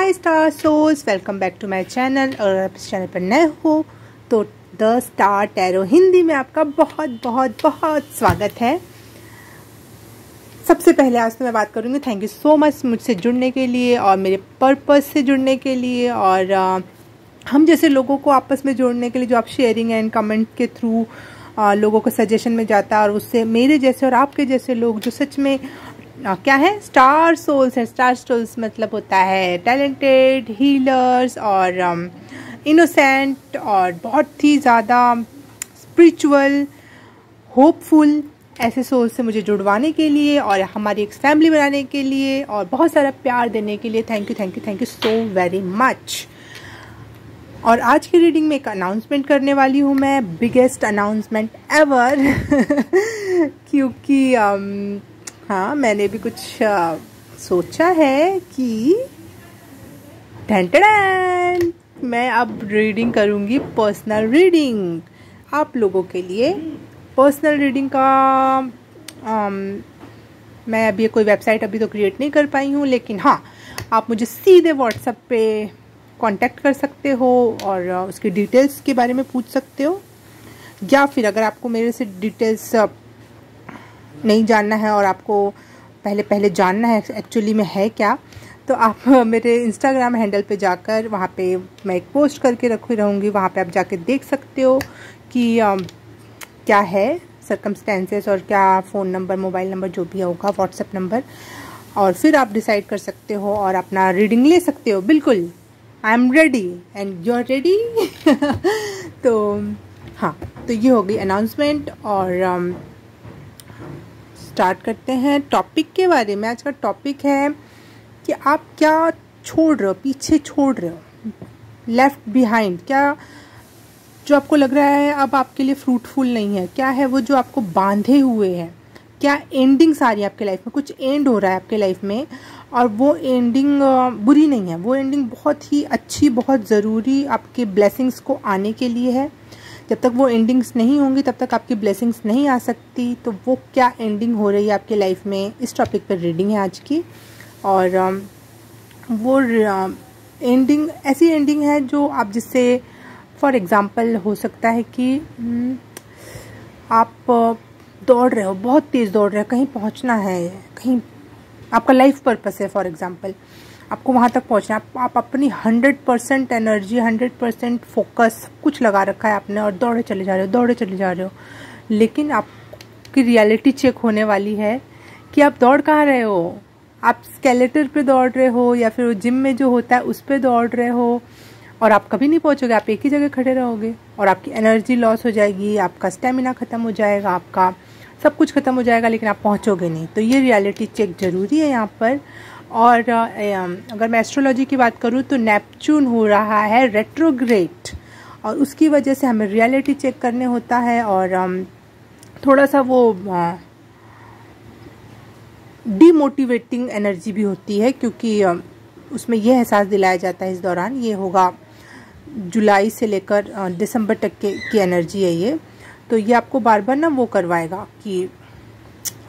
Hi star souls, welcome back to my channel. और आप इस चैनल पर नए हो तो द स्टार टैरो हिंदी में आपका बहुत बहुत बहुत स्वागत है। सबसे पहले आज तो मैं बात करूँगी, थैंक यू सो मच मुझसे जुड़ने के लिए और मेरे पर्पस से जुड़ने के लिए और हम जैसे लोगों को आपस में जोड़ने के लिए जो आप शेयरिंग एंड कमेंट के थ्रू लोगों को सजेशन में जाता है और उससे मेरे जैसे और आपके जैसे लोग जो सच में क्या है स्टार सोल्स है। स्टार सोल्स मतलब होता है टैलेंटेड हीलर्स और इनोसेंट और बहुत ही ज़्यादा स्पिरिचुअल होपफुल ऐसे सोल्स से मुझे जुड़वाने के लिए और हमारी एक फैमिली बनाने के लिए और बहुत सारा प्यार देने के लिए thank you so very much. और आज की रीडिंग में एक अनाउंसमेंट करने वाली हूँ मैं, बिगेस्ट अनाउंसमेंट एवर क्योंकि हाँ मैंने भी कुछ सोचा है कि ढंढन मैं अब रीडिंग करूँगी, पर्सनल रीडिंग आप लोगों के लिए। पर्सनल रीडिंग का मैं अभी कोई वेबसाइट अभी तो क्रिएट नहीं कर पाई हूँ, लेकिन हाँ आप मुझे सीधे व्हाट्सएप पे कांटेक्ट कर सकते हो और उसकी डिटेल्स के बारे में पूछ सकते हो, या फिर अगर आपको मेरे से डिटेल्स नहीं जानना है और आपको पहले जानना है एक्चुअली में है क्या, तो आप मेरे इंस्टाग्राम हैंडल पे जाकर वहाँ पे मैं एक पोस्ट करके रखी रहूँगी, वहाँ पे आप जाके देख सकते हो कि क्या है सर्कमस्टेंसेस और क्या फ़ोन नंबर मोबाइल नंबर जो भी होगा व्हाट्सएप नंबर, और फिर आप डिसाइड कर सकते हो और अपना रीडिंग ले सकते हो। बिल्कुल I am ready and you are ready तो हाँ, तो ये हो गई अनाउंसमेंट और स्टार्ट करते हैं टॉपिक के बारे में। आज का टॉपिक है कि आप क्या छोड़ रहे हो, पीछे छोड़ रहे हो, लेफ्ट बिहाइंड, क्या जो आपको लग रहा है अब आपके लिए फ्रूटफुल नहीं है, क्या है वो जो आपको बांधे हुए है, क्या एंडिंग्स आ रही है आपके लाइफ में, कुछ एंड हो रहा है आपके लाइफ में और वो एंडिंग बुरी नहीं है, वो एंडिंग बहुत ही अच्छी, बहुत ज़रूरी आपके ब्लेसिंग्स को आने के लिए है। जब तक वो एंडिंग्स नहीं होंगी तब तक आपकी ब्लेसिंग्स नहीं आ सकती। तो वो क्या एंडिंग हो रही है आपके लाइफ में, इस टॉपिक पर रीडिंग है आज की। और वो एंडिंग ऐसी एंडिंग है जो आप जिससे फॉर एग्ज़ाम्पल हो सकता है कि आप दौड़ रहे हो, बहुत तेज़ दौड़ रहे हो, कहीं पहुंचना है, कहीं आपका लाइफ पर्पस है, फॉर एग्ज़ाम्पल आपको वहाँ तक पहुँचना है, आप अपनी 100% एनर्जी 100% फोकस कुछ लगा रखा है आपने और दौड़े चले जा रहे हो, लेकिन आपकी रियलिटी चेक होने वाली है कि आप दौड़ कहाँ रहे हो। आप स्केलेटर पे दौड़ रहे हो या फिर जिम में जो होता है उस पर दौड़ रहे हो और आप कभी नहीं पहुँचोगे, आप एक ही जगह खड़े रहोगे और आपकी एनर्जी लॉस हो जाएगी, आपका स्टेमिना ख़त्म हो जाएगा, आपका सब कुछ ख़त्म हो जाएगा, लेकिन आप पहुँचोगे नहीं। तो ये रियलिटी चेक ज़रूरी है यहाँ पर। और अगर मैं एस्ट्रोलॉजी की बात करूँ तो नेपच्यून हो रहा है रेट्रोग्रेड और उसकी वजह से हमें रियलिटी चेक करने होता है और थोड़ा सा वो डीमोटिवेटिंग एनर्जी भी होती है, क्योंकि उसमें यह एहसास दिलाया जाता है इस दौरान, ये होगा जुलाई से लेकर दिसंबर तक की एनर्जी है ये। तो ये आपको बार बार ना वो करवाएगा कि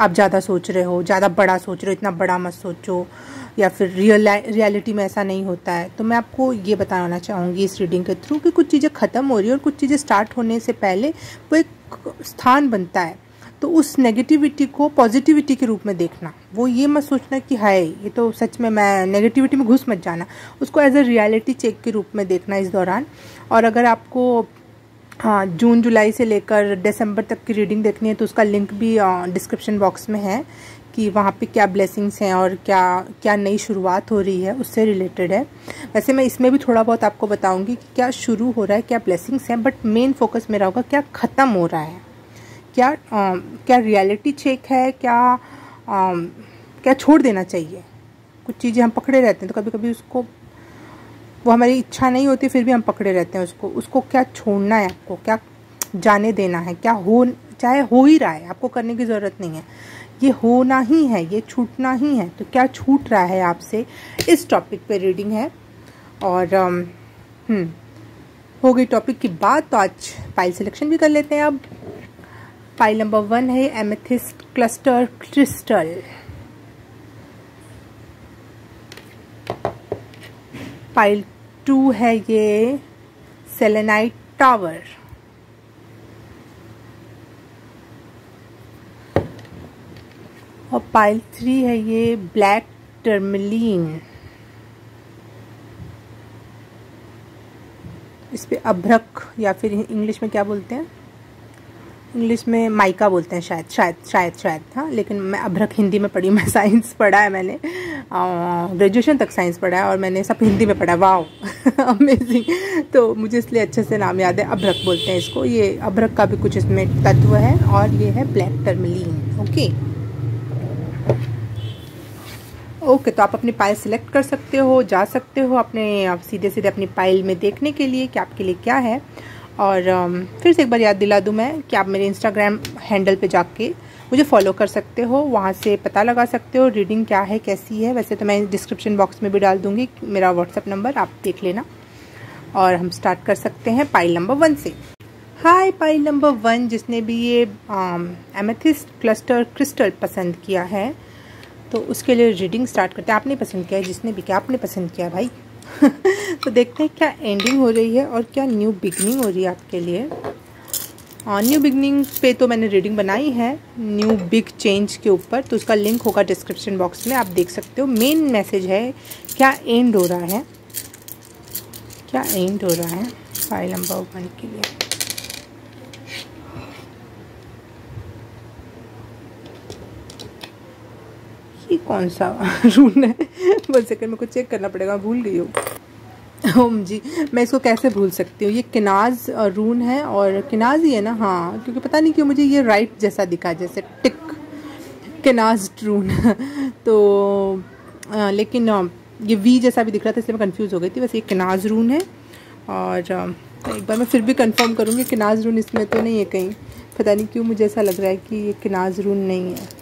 आप ज़्यादा सोच रहे हो, ज़्यादा बड़ा सोच रहे हो, इतना बड़ा मत सोचो, या फिर रियलिटी में ऐसा नहीं होता है। तो मैं आपको ये बताना चाहूँगी इस रीडिंग के थ्रू कि कुछ चीज़ें ख़त्म हो रही है और कुछ चीज़ें स्टार्ट होने से पहले वो एक स्थान बनता है। तो उस नेगेटिविटी को पॉजिटिविटी के रूप में देखना, वो ये मत सोचना कि हाय ये तो सच में, मैं नेगेटिविटी में घुस मत जाना, उसको एज अ रियलिटी चेक के रूप में देखना इस दौरान। और अगर आपको हाँ जून जुलाई से लेकर दिसंबर तक की रीडिंग देखनी है तो उसका लिंक भी डिस्क्रिप्शन बॉक्स में है कि वहाँ पे क्या ब्लेसिंग्स हैं और क्या नई शुरुआत हो रही है उससे रिलेटेड है। वैसे मैं इसमें भी थोड़ा बहुत आपको बताऊंगी कि क्या शुरू हो रहा है, क्या ब्लेसिंग्स हैं, बट मेन फोकस मेरा होगा क्या ख़त्म हो रहा है, क्या रियलिटी चेक है, क्या छोड़ देना चाहिए। कुछ चीज़ें हम पकड़े रहते हैं तो कभी कभी उसको, वो हमारी इच्छा नहीं होती फिर भी हम पकड़े रहते हैं उसको क्या छोड़ना है, आपको क्या जाने देना है, क्या हो, चाहे हो ही रहा है, आपको करने की ज़रूरत नहीं है, ये होना ही है, ये छूटना ही है। तो क्या छूट रहा है आपसे, इस टॉपिक पे रीडिंग है। और हो गई टॉपिक की बात, तो आज पाइल सिलेक्शन भी कर लेते हैं। अब पाइल नंबर 1 है एमेथिस्ट क्लस्टर क्रिस्टल। पाइल 2 है ये सेलेनाइट टावर। और पाइल 3 है ये ब्लैक टर्मलीन। इस पे अभ्रक या फिर इंग्लिश में क्या बोलते हैं, इंग्लिश में माइका बोलते हैं शायद शायद शायद शायद हाँ, लेकिन मैं अभ्रक हिंदी में पढ़ी। मैं साइंस पढ़ा है, मैंने ग्रेजुएशन तक साइंस पढ़ा है और मैंने सब हिंदी में पढ़ा है। वाह अमेजिंग। तो मुझे इसलिए अच्छे से नाम याद है, अभ्रक बोलते हैं इसको। ये अभ्रक का भी कुछ इसमें तत्व है और ये है ब्लैक टर्मलीन। ओके तो आप अपनी पाइल सिलेक्ट कर सकते हो, जा सकते हो अपने आप सीधे सीधे अपनी पाइल में देखने के लिए कि आपके लिए क्या है। और फिर से एक बार याद दिला दूं मैं कि आप मेरे इंस्टाग्राम हैंडल पे जाके मुझे फॉलो कर सकते हो, वहाँ से पता लगा सकते हो रीडिंग क्या है, कैसी है। वैसे तो मैं डिस्क्रिप्शन बॉक्स में भी डाल दूँगी मेरा व्हाट्सअप नंबर, आप देख लेना। और हम स्टार्ट कर सकते हैं पाइल नंबर 1 से। हाय पाइल नंबर 1, जिसने भी ये एमेथिस्ट क्लस्टर क्रिस्टल पसंद किया है तो उसके लिए रीडिंग स्टार्ट करते हैं। आपने पसंद किया है, जिसने भी क्या आपने पसंद किया भाई। तो देखते हैं क्या एंडिंग हो रही है और क्या न्यू बिगनिंग हो रही है आपके लिए। न्यू बिगनिंग पे तो मैंने रीडिंग बनाई है, न्यू बिग चेंज के ऊपर, तो उसका लिंक होगा डिस्क्रिप्शन बॉक्स में, आप देख सकते हो। मेन मैसेज है क्या एंड हो रहा है, क्या एंड हो रहा है फाइल नंबर 1 के लिए। ये कौन सा रून है? 1 सेकंड मेरे को चेक करना पड़ेगा, भूल गई हूँ। ओम जी, मैं इसको कैसे भूल सकती हूँ। ये किनाज रून है और किनाज ही है ना, हाँ, क्योंकि पता नहीं क्यों मुझे ये राइट जैसा दिखा, जैसे टिक किनाज रून। तो लेकिन ये वी जैसा भी दिख रहा था इसलिए मैं कंफ्यूज हो गई थी। वैसे ये किनाज रून है और एक बार मैं फिर भी कंफर्म करूँगी किनाज रून इसमें तो नहीं है कहीं। पता नहीं क्यों मुझे ऐसा लग रहा है कि ये किनाज रून नहीं है।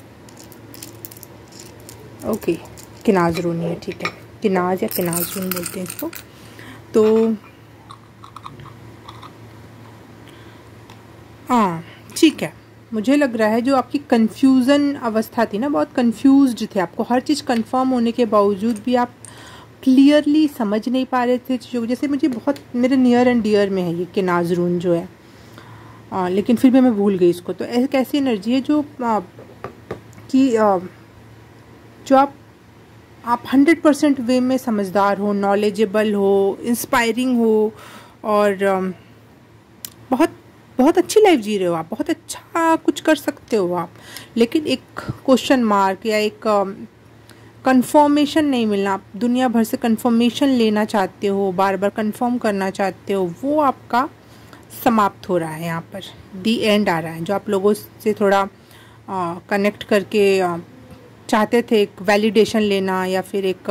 ओके किनाज रून है, ठीक है, किनाज या किनाज रून बोलते हैं इसको। तो हाँ ठीक है, मुझे लग रहा है जो आपकी कंफ्यूजन अवस्था थी ना, बहुत कंफ्यूज्ड थे, आपको हर चीज़ कंफर्म होने के बावजूद भी आप क्लियरली समझ नहीं पा रहे थे चीज़ों को। जैसे मुझे बहुत मेरे नियर एंड डियर में है ये किनाज रून जो है, लेकिन फिर भी मैं भूल गई इसको। तो एक ऐसी एनर्जी है जो कि जो आप 100% वे में समझदार हो, नॉलेजेबल हो, इंस्पायरिंग हो और बहुत बहुत अच्छी लाइफ जी रहे हो आप, बहुत अच्छा कुछ कर सकते हो आप। लेकिन एक क्वेश्चन मार्क या एक कंफर्मेशन नहीं मिलना, आप दुनिया भर से कंफर्मेशन लेना चाहते हो, बार बार कंफर्म करना चाहते हो, वो आपका समाप्त हो रहा है यहाँ पर, दी एंड आ रहा है। जो आप लोगों से थोड़ा कनेक्ट करके चाहते थे, एक वैलिडेशन लेना या फिर एक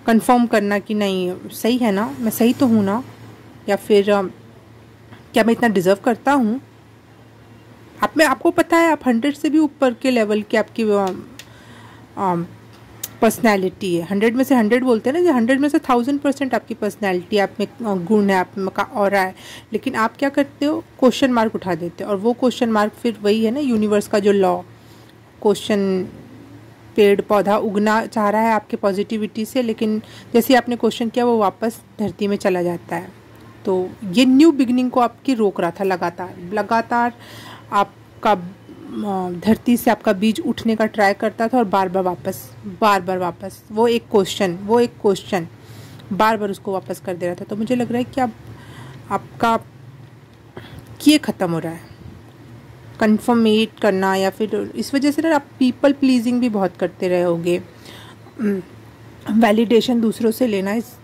कंफर्म करना कि नहीं सही है ना, मैं सही तो हूँ ना, या फिर क्या मैं इतना डिज़र्व करता हूँ। आपको पता है आप 100 से भी ऊपर के लेवल की आपकी पर्सनैलिटी है। 100 में से 100 बोलते हैं ना, 100 में से 1000% आपकी पर्सनैलिटी, आप में गुण है, आप में का ऑरा है। लेकिन आप क्या करते हो, क्वेश्चन मार्क उठा देते हो, और वो क्वेश्चन मार्क फिर वही है ना, यूनिवर्स का जो लॉ, क्वेश्चन पेड़ पौधा उगना चाह रहा है आपके पॉजिटिविटी से, लेकिन जैसे आपने क्वेश्चन किया वो वापस धरती में चला जाता है। तो ये न्यू बिगनिंग को आपकी रोक रहा था लगातार आपका धरती से आपका बीज उठने का ट्राई करता था और बार बार वापस वो एक क्वेश्चन बार बार उसको वापस कर दे रहा था। तो मुझे लग रहा है कि अब आपका ये ख़त्म हो रहा है, कंफर्मेट करना, या फिर इस वजह से ना आप पीपल प्लीजिंग भी बहुत करते रहे होगे, वैलिडेशन दूसरों से लेना, इस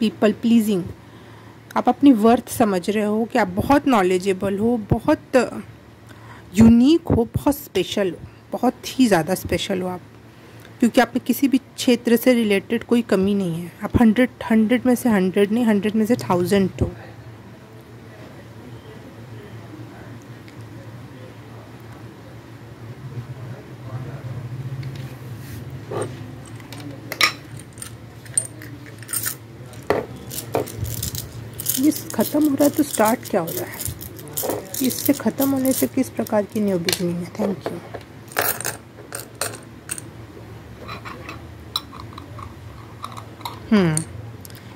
पीपल प्लीजिंग। आप अपनी वर्थ समझ रहे हो कि आप बहुत नॉलेजेबल हो, बहुत यूनिक हो, बहुत स्पेशल हो, बहुत ही ज़्यादा स्पेशल हो आप, क्योंकि आप में किसी भी क्षेत्र से रिलेटेड कोई कमी नहीं है। आप 100 में से 100 नहीं, 100 में से 1000 हो। ये ख़त्म हो रहा है तो स्टार्ट क्या हो रहा है, इससे ख़त्म होने से किस प्रकार की न्यू बिगनिंग है। Thank you.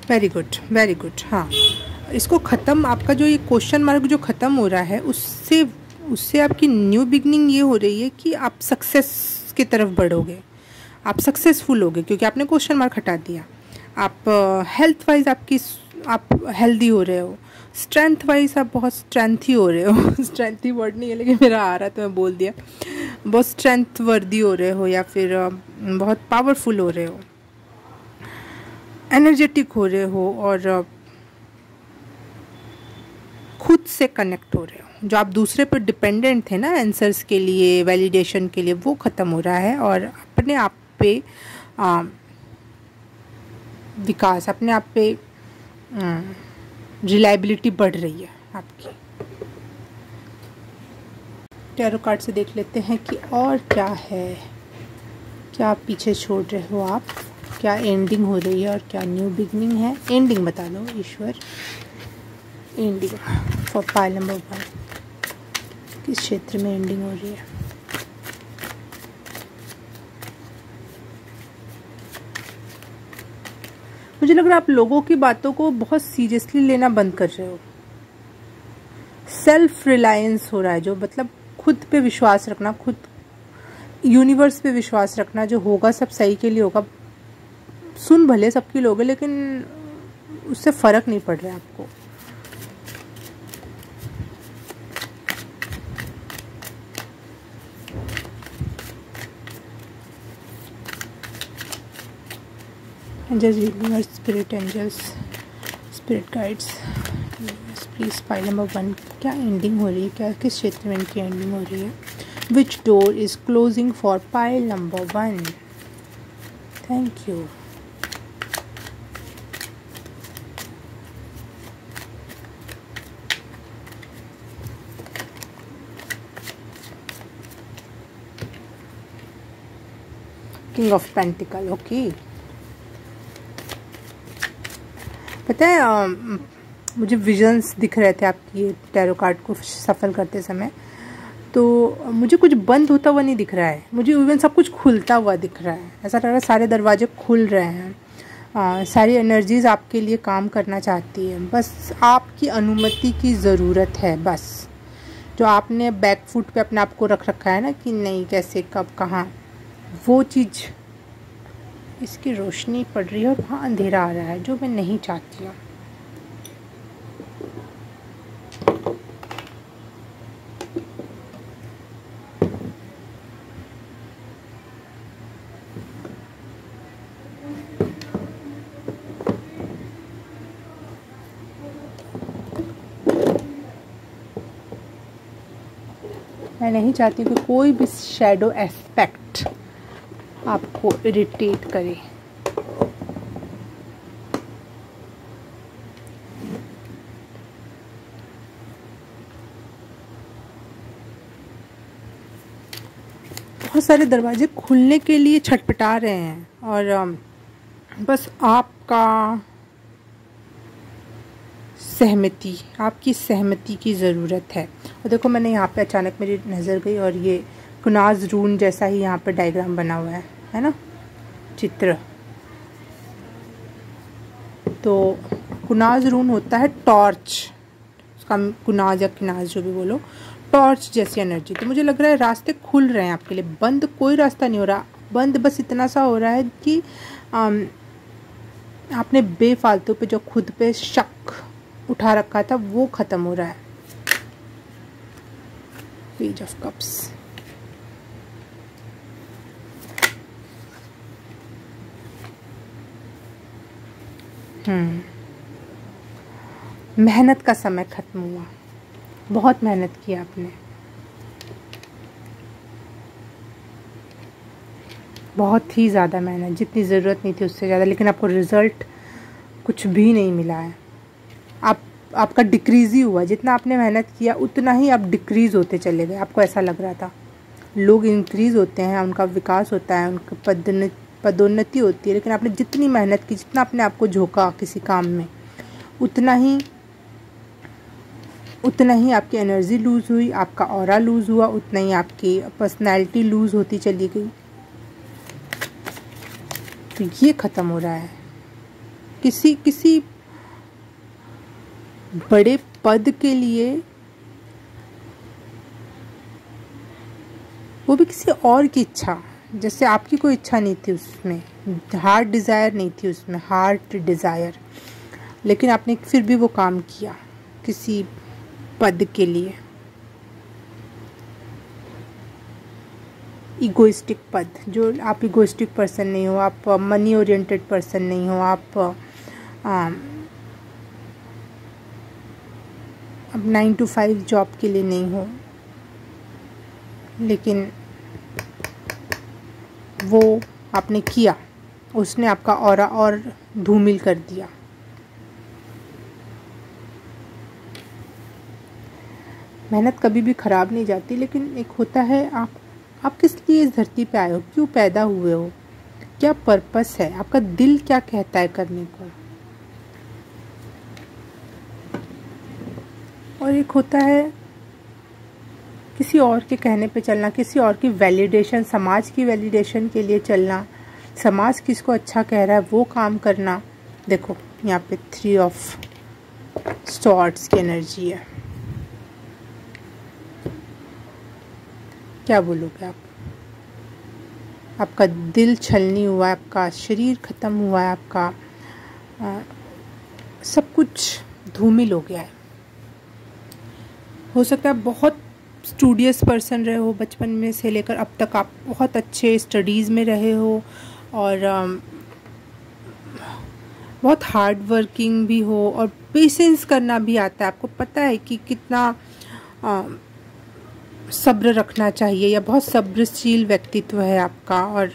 Very good, very good. हाँ, इसको ख़त्म, आपका जो ये क्वेश्चन मार्क जो ख़त्म हो रहा है, उससे उससे आपकी न्यू बिगनिंग ये हो रही है कि आप सक्सेस की तरफ बढ़ोगे, आप सक्सेसफुल होगे, क्योंकि आपने क्वेश्चन मार्क हटा दिया। आप हेल्थ वाइज आप हेल्दी हो रहे हो, स्ट्रेंथ वाइज आप बहुत स्ट्रेंथी हो रहे हो स्ट्रेंथी वर्ड नहीं है लेकिन मेरा आ रहा है तो मैं बोल दिया, बहुत स्ट्रेंथ वर्दी हो रहे हो, या फिर बहुत पावरफुल हो रहे हो, एनर्जेटिक हो रहे हो, और खुद से कनेक्ट हो रहे हो। जो आप दूसरे पर डिपेंडेंट थे ना आंसर्स के लिए, वैलिडेशन के लिए, वो ख़त्म हो रहा है, और अपने आप पे विकास, अपने आप पे रिलायबिलिटी बढ़ रही है आपकी। टैरो कार्ड से देख लेते हैं कि और क्या है, क्या आप पीछे छोड़ रहे हो, आप क्या एंडिंग हो रही है और क्या न्यू बिगनिंग है। एंडिंग बता दो ईश्वर, एंडिंग फॉर पाइल नंबर 1, किस क्षेत्र में एंडिंग हो रही है। मुझे लग रहा है आप लोगों की बातों को बहुत सीरियसली लेना बंद कर रहे हो। सेल्फ रिलायंस हो रहा है, जो मतलब खुद पे विश्वास रखना, खुद यूनिवर्स पे विश्वास रखना, जो होगा सब सही के लिए होगा। सुन भले सबकी लोगे, लेकिन उससे फ़र्क नहीं पड़ रहा है आपको। Angels, universe, spirit angels, spirit guides, please pile number 1, क्या एंडिंग हो रही है, क्या किस क्षेत्र में इनकी एंडिंग हो रही है। Which door is closing for pile number 1। Thank you. King of pentacle, okay. पता है मुझे विजन्स दिख रहे थे आपकी ये टैरो कार्ड को सफल करते समय, तो मुझे कुछ बंद होता हुआ नहीं दिख रहा है, मुझे इवन सब कुछ खुलता हुआ दिख रहा है। ऐसा लग रहा है सारे दरवाजे खुल रहे हैं, सारी एनर्जीज आपके लिए काम करना चाहती है, बस आपकी अनुमति की ज़रूरत है। बस जो आपने बैक फुट पे अपने आप को रख रखा है ना कि नहीं, कैसे, कब, कहाँ, वो चीज़, इसकी रोशनी पड़ रही है और वहाँ अंधेरा आ रहा है, जो मैं नहीं चाहती हूँ। मैं नहीं चाहती कि कोई भी शैडो एस्पेक्ट आपको इरिटेट करे। बहुत सारे दरवाजे खुलने के लिए छटपटा रहे हैं, और बस आपकी सहमति की ज़रूरत है। और देखो, मैंने यहाँ पे अचानक मेरी नज़र गई और ये कुनाज रून जैसा ही यहाँ पे डायग्राम बना हुआ है ना, चित्र। तो कुनाज रून होता है टॉर्च, उसका कुनाज या किनाज जो भी बोलो, टॉर्च जैसी एनर्जी। तो मुझे लग रहा है रास्ते खुल रहे हैं आपके लिए, बंद कोई रास्ता नहीं हो रहा। बंद बस इतना सा हो रहा है कि आपने बेफालतू पे जो खुद पे शक उठा रखा था वो ख़त्म हो रहा है। पेज ऑफ कप्स, मेहनत का समय ख़त्म हुआ, बहुत मेहनत की आपने, बहुत ही ज़्यादा मेहनत, जितनी ज़रूरत नहीं थी उससे ज़्यादा, लेकिन आपको रिज़ल्ट कुछ भी नहीं मिला है। आपका डिक्रीज़ ही हुआ, जितना आपने मेहनत किया उतना ही आप डिक्रीज़ होते चले गए। आपको ऐसा लग रहा था, लोग इंक्रीज़ होते हैं, उनका विकास होता है, उनका पदोन्नति होती है, लेकिन आपने जितनी मेहनत की, जितना अपने आप को झोंका किसी काम में, उतना ही आपकी एनर्जी लूज़ हुई, आपका ऑरा लूज़ हुआ, उतना ही आपकी पर्सनैलिटी लूज़ होती चली गई। तो ये ख़त्म हो रहा है। किसी किसी बड़े पद के लिए, वो भी किसी और की इच्छा, जैसे आपकी कोई इच्छा नहीं थी उसमें, हार्ट डिज़ायर नहीं थी उसमें, हार्ट डिज़ायर, लेकिन आपने फिर भी वो काम किया किसी पद के लिए। इगोइस्टिक पद, जो आप इगोइस्टिक पर्सन नहीं हो, आप मनी ओरिएंटेड पर्सन नहीं हो, आप 9 to 5 जॉब के लिए नहीं हो, लेकिन वो आपने किया, उसने आपका ऑरा और धूमिल कर दिया। मेहनत कभी भी ख़राब नहीं जाती, लेकिन एक होता है आप किस लिए इस धरती पे आए हो, क्यों पैदा हुए हो, क्या पर्पस है, आपका दिल क्या कहता है करने को। और एक होता है किसी और के कहने पे चलना, किसी और की वैलिडेशन, समाज की वैलिडेशन के लिए चलना, समाज किसको अच्छा कह रहा है वो काम करना। देखो यहाँ पे 3 ऑफ स्वॉर्ड्स की एनर्जी है। क्या बोलोगे आप? आपका दिल छलनी हुआ है, आपका शरीर ख़त्म हुआ है, आपका सब कुछ धूमिल हो गया है। हो सकता है बहुत स्टूडियस पर्सन रहे हो बचपन में से लेकर अब तक, आप बहुत अच्छे स्टडीज़ में रहे हो और बहुत हार्ड वर्किंग भी हो और पेशेंस करना भी आता है, आपको पता है कि कितना सब्र रखना चाहिए, या बहुत सब्रशील व्यक्तित्व है आपका, और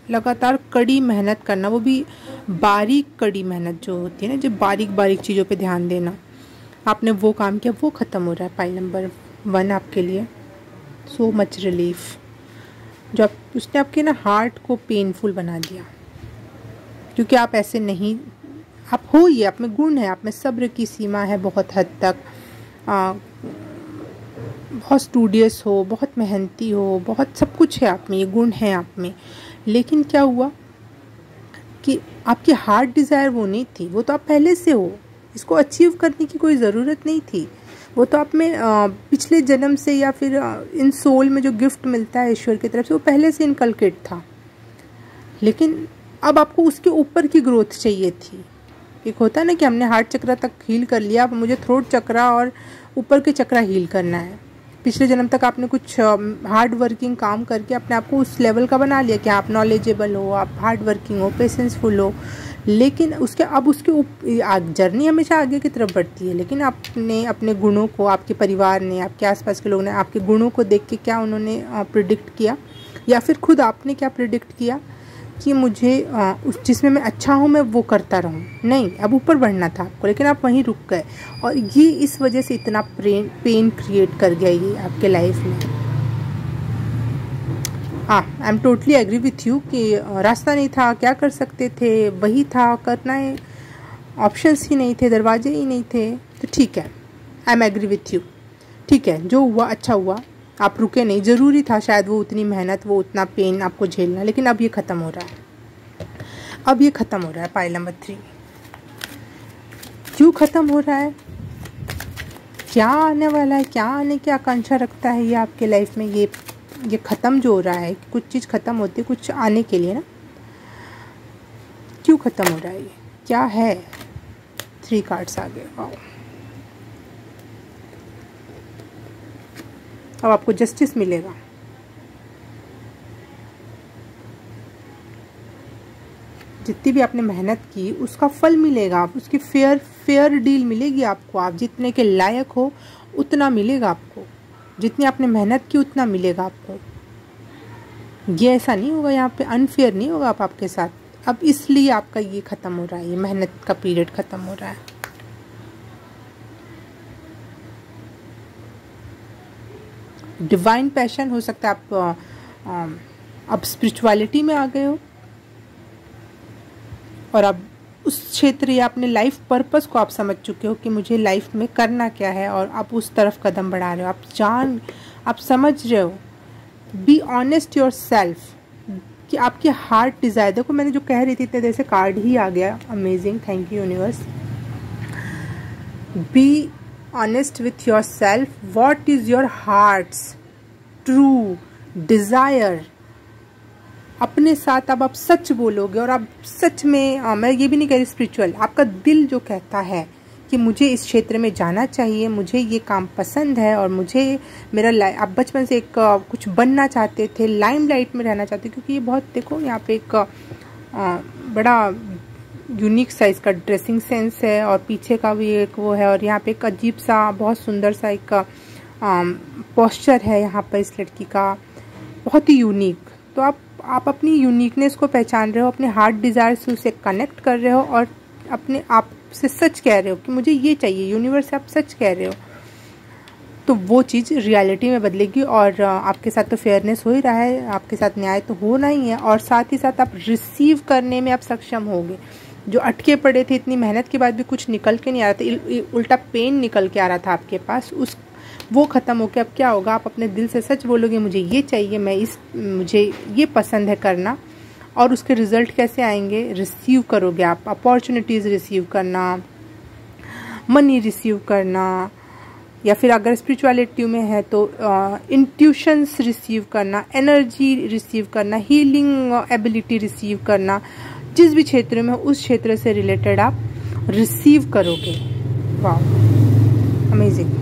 लगातार कड़ी मेहनत करना, वो भी बारीक कड़ी मेहनत जो होती है ना, जो बारीक बारीक चीज़ों पे ध्यान देना, आपने वो काम किया, वो ख़त्म हो रहा है। पाइल नंबर 1 आपके लिए सो मच रिलीफ, जो उसने आपके ना हार्ट को पेनफुल बना दिया, क्योंकि आप ऐसे नहीं, आप हो, ये आप में गुण है, आप में सब्र की सीमा है बहुत हद तक, बहुत स्टूडियस हो, बहुत मेहनती हो, बहुत सब कुछ है आप में, ये गुण है आप में। लेकिन क्या हुआ कि आपकी हार्ट डिज़ायर वो नहीं थी, वो तो आप पहले से हो, इसको अचीव करने की कोई ज़रूरत नहीं थी, वो तो आप में पिछले जन्म से या फिर इन सोल में जो गिफ्ट मिलता है ईश्वर की तरफ से, वो पहले से इनकलकेट था। लेकिन अब आपको उसके ऊपर की ग्रोथ चाहिए थी। एक होता है ना कि हमने हार्ट चक्र तक हील कर लिया, अब मुझे थ्रोट चक्रा और ऊपर के चक्रा हील करना है। पिछले जन्म तक आपने कुछ हार्ड वर्किंग काम करके अपने आप को उस लेवल का बना लिया कि आप नॉलेजेबल हो, आप हार्ड वर्किंग हो, पेशेंसफुल हो, लेकिन उसके जर्नी हमेशा आगे की तरफ बढ़ती है। लेकिन आपने अपने गुणों को, आपके परिवार ने, आपके आसपास के लोग ने आपके गुणों को देख के क्या उन्होंने प्रिडिक्ट किया, या फिर खुद आपने क्या प्रिडिक्ट किया कि मुझे उस जिसमें मैं अच्छा हूँ मैं वो करता रहूँ। नहीं, अब ऊपर बढ़ना था आपको, लेकिन आप वहीं रुक गए, और ये इस वजह से इतना पेन क्रिएट कर गया ये आपके लाइफ में। I am totally agree with you कि रास्ता नहीं था, क्या कर सकते थे, वही था करना है, ऑप्शंस ही नहीं थे, दरवाजे ही नहीं थे, तो ठीक है, I am agree with you, ठीक है, जो हुआ अच्छा हुआ, आप रुके नहीं, ज़रूरी था शायद वो उतनी मेहनत, वो उतना पेन आपको झेलना, लेकिन अब ये ख़त्म हो रहा है, अब ये ख़त्म हो रहा है। पाइल नंबर 3 क्यों ख़त्म हो रहा है, क्या आने वाला है, क्या आने की आकांक्षा रखता है ये आपके लाइफ में, ये ख़त्म जो हो रहा है, कुछ चीज़ ख़त्म होती है कुछ आने के लिए ना, क्यों ख़त्म हो रहा है, ये क्या है। 3 कार्ड्स आ गए, वाओ। अब आपको जस्टिस मिलेगा, जितनी भी आपने मेहनत की उसका फल मिलेगा, आप उसकी फेयर डील मिलेगी आपको, आप जितने के लायक हो उतना मिलेगा आपको, जितनी आपने मेहनत की उतना मिलेगा आपको। ये ऐसा नहीं होगा, यहाँ पे अनफेयर नहीं होगा आपके साथ, अब इसलिए आपका ये ख़त्म हो रहा है, ये मेहनत का पीरियड ख़त्म हो रहा है। डिवाइन पैशन हो सकता है, आप अब स्पिरिचुअलिटी में आ गए हो और अब उस क्षेत्र या अपने लाइफ पर्पस को आप समझ चुके हो कि मुझे लाइफ में करना क्या है, और आप उस तरफ कदम बढ़ा रहे हो, आप समझ रहे हो। बी ऑनेस्ट योर सेल्फ कि आपकी हार्ट डिज़ायर, देखो मैंने जो कह रही थी इतने देर से कार्ड ही आ गया, amazing, thank you universe. Be honest with your self, what is your hearts true desire. अपने साथ अब आप सच बोलोगे और आप सच में, मैं ये भी नहीं कह रही स्पिरिचुअल, आपका दिल जो कहता है कि मुझे इस क्षेत्र में जाना चाहिए, मुझे ये काम पसंद है और मुझे मेरा आप बचपन से एक कुछ बनना चाहते थे, लाइमलाइट में रहना चाहते, क्योंकि ये बहुत, देखो यहाँ पे एक बड़ा यूनिक सा इसका ड्रेसिंग सेंस है और पीछे का भी एक वो है, और यहाँ पे एक अजीब सा बहुत सुंदर सा एक पोस्चर है यहाँ पर इस लड़की का, बहुत ही यूनिक। तो आप अपनी यूनिकनेस को पहचान रहे हो, अपने हार्ट डिज़ायर से उसे कनेक्ट कर रहे हो और अपने आप से सच कह रहे हो कि मुझे ये चाहिए, यूनिवर्स से आप सच कह रहे हो, तो वो चीज़ रियलिटी में बदलेगी। और आपके साथ तो फेयरनेस हो ही रहा है, आपके साथ न्याय तो होना ही है, और साथ ही साथ आप रिसीव करने में आप सक्षम होगे। जो अटके पड़े थे, इतनी मेहनत के बाद भी कुछ निकल के नहीं आ रहा था, उल्टा पेन निकल के आ रहा था आपके पास, वो ख़त्म होकर अब क्या होगा, आप अपने दिल से सच बोलोगे मुझे ये चाहिए, मुझे ये पसंद है करना, और उसके रिज़ल्ट कैसे आएंगे, रिसीव करोगे आप, अपॉर्चुनिटीज़ रिसीव करना, मनी रिसीव करना, या फिर अगर स्पिरिचुअलिटी में है तो इंट्यूशंस रिसीव करना, एनर्जी रिसीव करना, हीलिंग एबिलिटी रिसीव करना, जिस भी क्षेत्र में उस क्षेत्र से रिलेटेड आप रिसीव करोगे। वाह, अमेजिंग।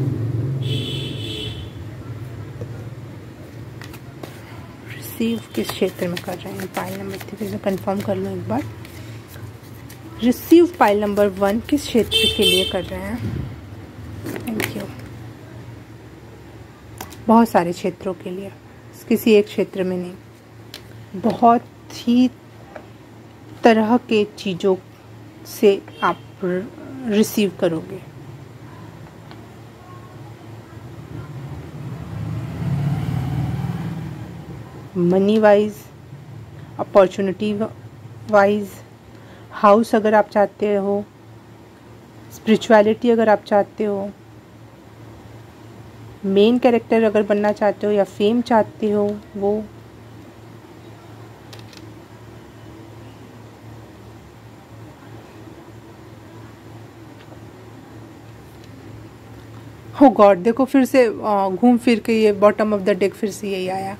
रिसीव किस क्षेत्र में कर रहे हैं, पाइल नंबर 3 कंफर्म कर लो एक बार। रिसीव पाइल नंबर 1 किस क्षेत्र के लिए कर रहे हैं, थैंक यू। बहुत सारे क्षेत्रों के लिए, किसी एक क्षेत्र में नहीं, बहुत ही तरह के चीज़ों से आप रिसीव करोगे। Money wise, opportunity wise, house अगर आप चाहते हो, स्पिरिचुअलिटी अगर आप चाहते हो, मेन कैरेक्टर अगर बनना चाहते हो, या फेम चाहते हो, वो हो गॉड, देखो फिर से घूम फिर के ये बॉटम ऑफ द डेक फिर से यही आया।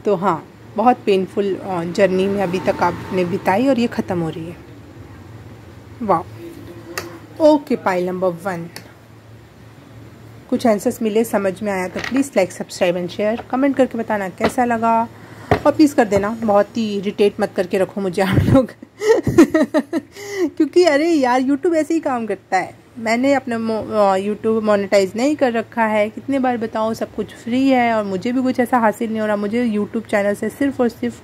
तो हाँ, बहुत पेनफुल जर्नी में अभी तक आपने बिताई और ये ख़त्म हो रही है। वाह, ओके, पाइल नंबर 1 कुछ आंसर्स मिले, समझ में आया तो please like, subscribe and share, comment करके बताना कैसा लगा, और प्लीज़ कर देना, बहुत ही इरिटेट मत करके रखो मुझे आप लोग। क्योंकि अरे यार, यूट्यूब ऐसे ही काम करता है। मैंने अपना यूट्यूब मोनेटाइज नहीं कर रखा है, कितने बार बताऊँ, सब कुछ फ्री है और मुझे भी कुछ ऐसा हासिल नहीं हो रहा। मुझे यूट्यूब चैनल से सिर्फ और सिर्फ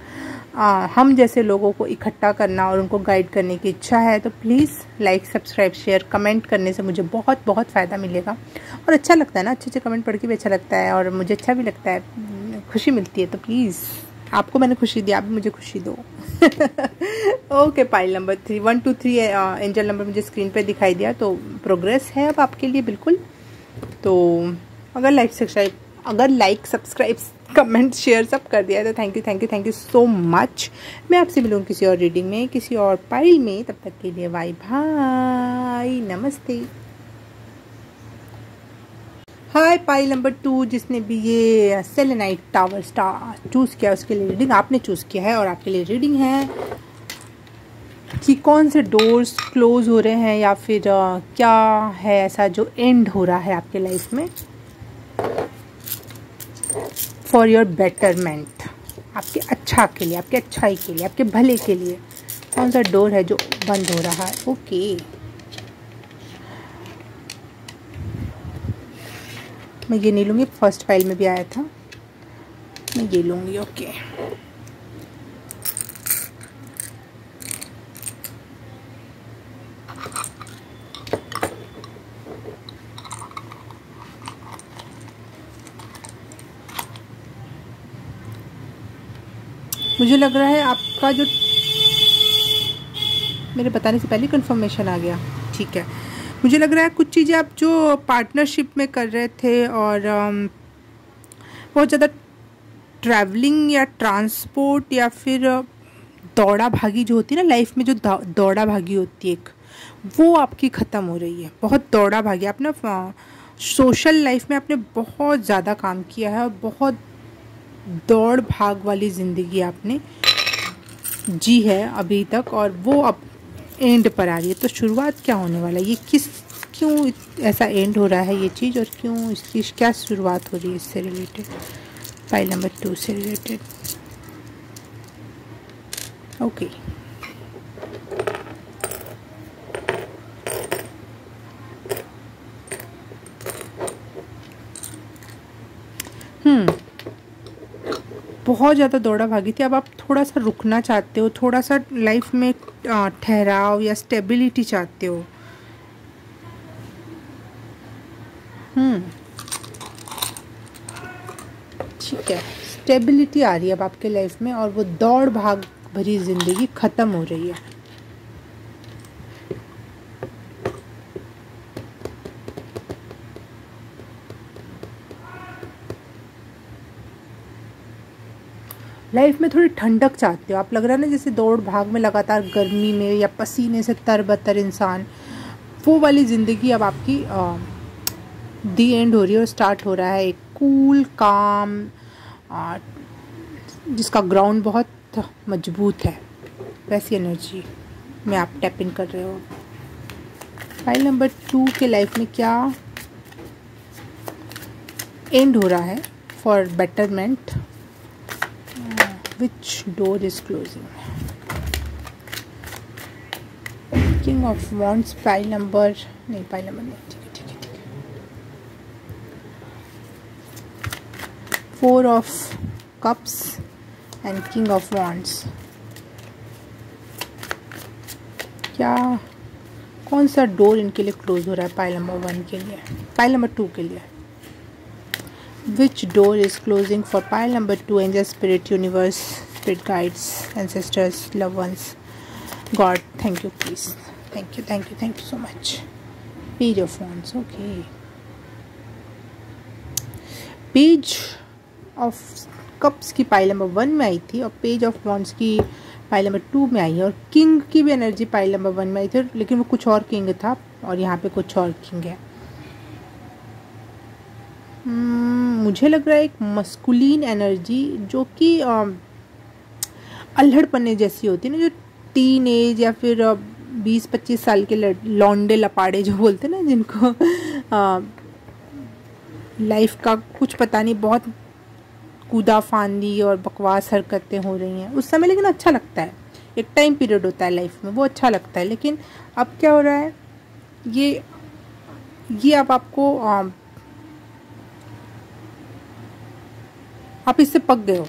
हम जैसे लोगों को इकट्ठा करना और उनको गाइड करने की इच्छा है। तो please like, subscribe, share, comment करने से मुझे बहुत बहुत फ़ायदा मिलेगा, और अच्छा लगता है ना, अच्छे अच्छे कमेंट पढ़ के भी अच्छा लगता है और मुझे अच्छा भी लगता है, खुशी मिलती है। तो प्लीज़, आपको मैंने खुशी दी, आप भी मुझे खुशी दो। Okay, pile number 3 1 2 3 angel number मुझे स्क्रीन पे दिखाई दिया, तो प्रोग्रेस है अब आपके लिए बिल्कुल। तो अगर लाइक सब्सक्राइब कमेंट शेयर सब कर दिया है तो थैंक यू सो मच। मैं आपसे मिलूँ किसी और रीडिंग में, किसी और पाइल में, तब तक के लिए बाय बाय, नमस्ते। हाय, पाइल नंबर 2 जिसने भी ये सेलेनाइट टावर स्टार चूज़ किया उसके लिए रीडिंग आपने चूज़ किया है, और आपके लिए रीडिंग है कि कौन से डोर्स क्लोज हो रहे हैं, या फिर क्या है ऐसा जो एंड हो रहा है आपके लाइफ में फॉर योर बेटरमेंट, आपके अच्छा के लिए, आपके अच्छाई के लिए, आपके भले के लिए। कौन सा डोर है जो बंद हो रहा है। ओके, मैं ये नहीं लूँगी, फर्स्ट फाइल में भी आया था, मैं ये लूँगी। ओके, मुझे लग रहा है आपका जो मेरे बताने से पहले कंफर्मेशन आ गया, ठीक है। मुझे लग रहा है कुछ चीज़ें आप जो पार्टनरशिप में कर रहे थे और बहुत ज़्यादा ट्रैवलिंग या ट्रांसपोर्ट या फिर दौड़ा भागी जो होती है ना लाइफ में, जो दौड़ा भागी होती है एक, वो आपकी ख़त्म हो रही है। बहुत दौड़ा भागी, आपने सोशल लाइफ में आपने बहुत ज़्यादा काम किया है और बहुत दौड़ भाग वाली ज़िंदगी आपने जी है अभी तक, और वो अब एंड पर आ रही है। तो शुरुआत क्या होने वाला है, ये क्यों ऐसा एंड हो रहा है ये चीज़, और क्यों इस चीज़ क्या शुरुआत हो रही है इससे रिलेटेड, पाइल नंबर 2 से रिलेटेड। ओके, बहुत ज़्यादा दौड़ा भागी थी, अब आप थोड़ा सा रुकना चाहते हो, थोड़ा सा लाइफ में ठहराव या स्टेबिलिटी चाहते हो। ठीक है, स्टेबिलिटी आ रही है अब आपके लाइफ में, और वो दौड़ भाग भरी ज़िंदगी ख़त्म हो रही है। लाइफ में थोड़ी ठंडक चाहते हो आप, लग रहा है ना जैसे दौड़ भाग में लगातार गर्मी में या पसीने से तरबतर इंसान, वो वाली ज़िंदगी अब आपकी दी एंड हो रही है और स्टार्ट हो रहा है एक कूल काम, जिसका ग्राउंड बहुत मजबूत है, वैसी एनर्जी में आप टैप इन कर रहे हो। फाइल नंबर 2 के लाइफ में क्या एंड हो रहा है for betterment, which door is closing? King of Wands, pile number नहीं, ठीक है ठीक है ठीक है। 4 of Cups and King of Wands, क्या कौन सा डोर इनके लिए क्लोज हो रहा है पाइल नंबर 1 के लिए, पाइल नंबर 2 के लिए? Which door is closing for pile number 2? Angel, spirit, universe, spirit guides, ancestors, loved ones, God. Thank you, please. Thank you so much. Page of Wands. Okay. Page of Cups की pile number 1 में आई थी और page of wands की pile number 2 में आई है, और king की भी एनर्जी पाइल नंबर 1 में आई थी, लेकिन वो कुछ और किंग था और यहाँ पे कुछ और किंग है। मुझे लग रहा है एक मस्कुलिन एनर्जी जो कि अल्हड़पने जैसी होती है ना, जो टीन एज या फिर 20-25 साल के लौंडे लपाड़े जो बोलते हैं ना, जिनको लाइफ का कुछ पता नहीं, बहुत कूदा फांदी और बकवास हरकतें हो रही हैं उस समय, लेकिन अच्छा लगता है, एक टाइम पीरियड होता है लाइफ में, वो अच्छा लगता है। लेकिन अब क्या हो रहा है, ये अब आपको आप इससे पक गए हो,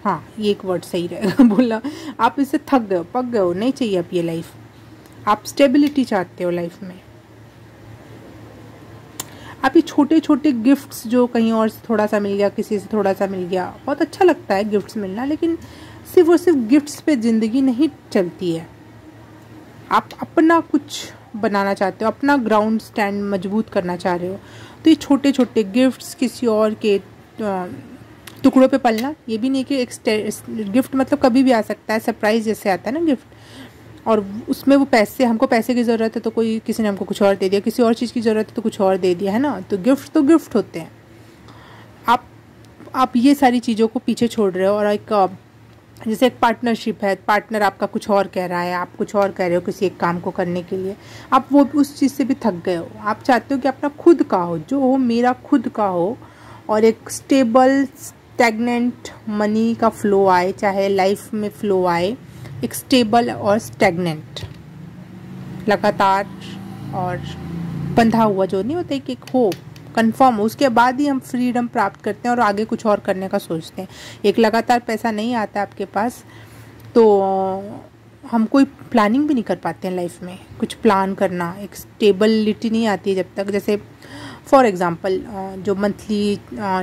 हाँ ये एक वर्ड सही रहेगा बोला, आप इससे थक गए हो, पक गए हो, नहीं चाहिए अब ये लाइफ, आप स्टेबिलिटी चाहते हो लाइफ में। आप ये छोटे छोटे गिफ्ट्स जो कहीं और से थोड़ा सा मिल गया, किसी से थोड़ा सा मिल गया, बहुत अच्छा लगता है गिफ्ट्स मिलना, लेकिन सिर्फ और सिर्फ गिफ्ट्स पे ज़िंदगी नहीं चलती है। आप अपना कुछ बनाना चाहते हो, अपना ग्राउंड स्टैंड मजबूत करना चाह रहे हो, तो ये छोटे छोटे गिफ्ट्स किसी और के टुकड़ों पे पलना, ये भी नहीं कि एक गिफ्ट मतलब कभी भी आ सकता है, सरप्राइज जैसे आता है ना गिफ्ट, और उसमें वो पैसे, हमको पैसे की ज़रूरत है तो कोई किसी ने हमको कुछ और दे दिया, किसी और चीज़ की ज़रूरत है तो कुछ और दे दिया, है ना। तो गिफ्ट होते हैं। आप ये सारी चीज़ों को पीछे छोड़ रहे हो, और एक जैसे एक पार्टनरशिप है, पार्टनर आपका कुछ और कह रहा है, आप कुछ और कह रहे हो किसी एक काम को करने के लिए, आप वो उस चीज़ से भी थक गए हो। आप चाहते हो कि अपना खुद का हो, जो हो मेरा खुद का हो, और एक स्टेबल स्टैग्नेंट मनी का फ्लो आए, चाहे लाइफ में फ्लो आए, एक स्टेबल और स्टैग्नेंट लगातार और बंधा हुआ जो नहीं होता, एक हो कंफर्म हो, उसके बाद ही हम फ्रीडम प्राप्त करते हैं और आगे कुछ और करने का सोचते हैं। एक लगातार पैसा नहीं आता आपके पास तो हम कोई प्लानिंग भी नहीं कर पाते हैं लाइफ में, कुछ प्लान करना, एक स्टेबिलिटी नहीं आती है जब तक। जैसे फॉर एग्ज़ाम्पल जो मंथली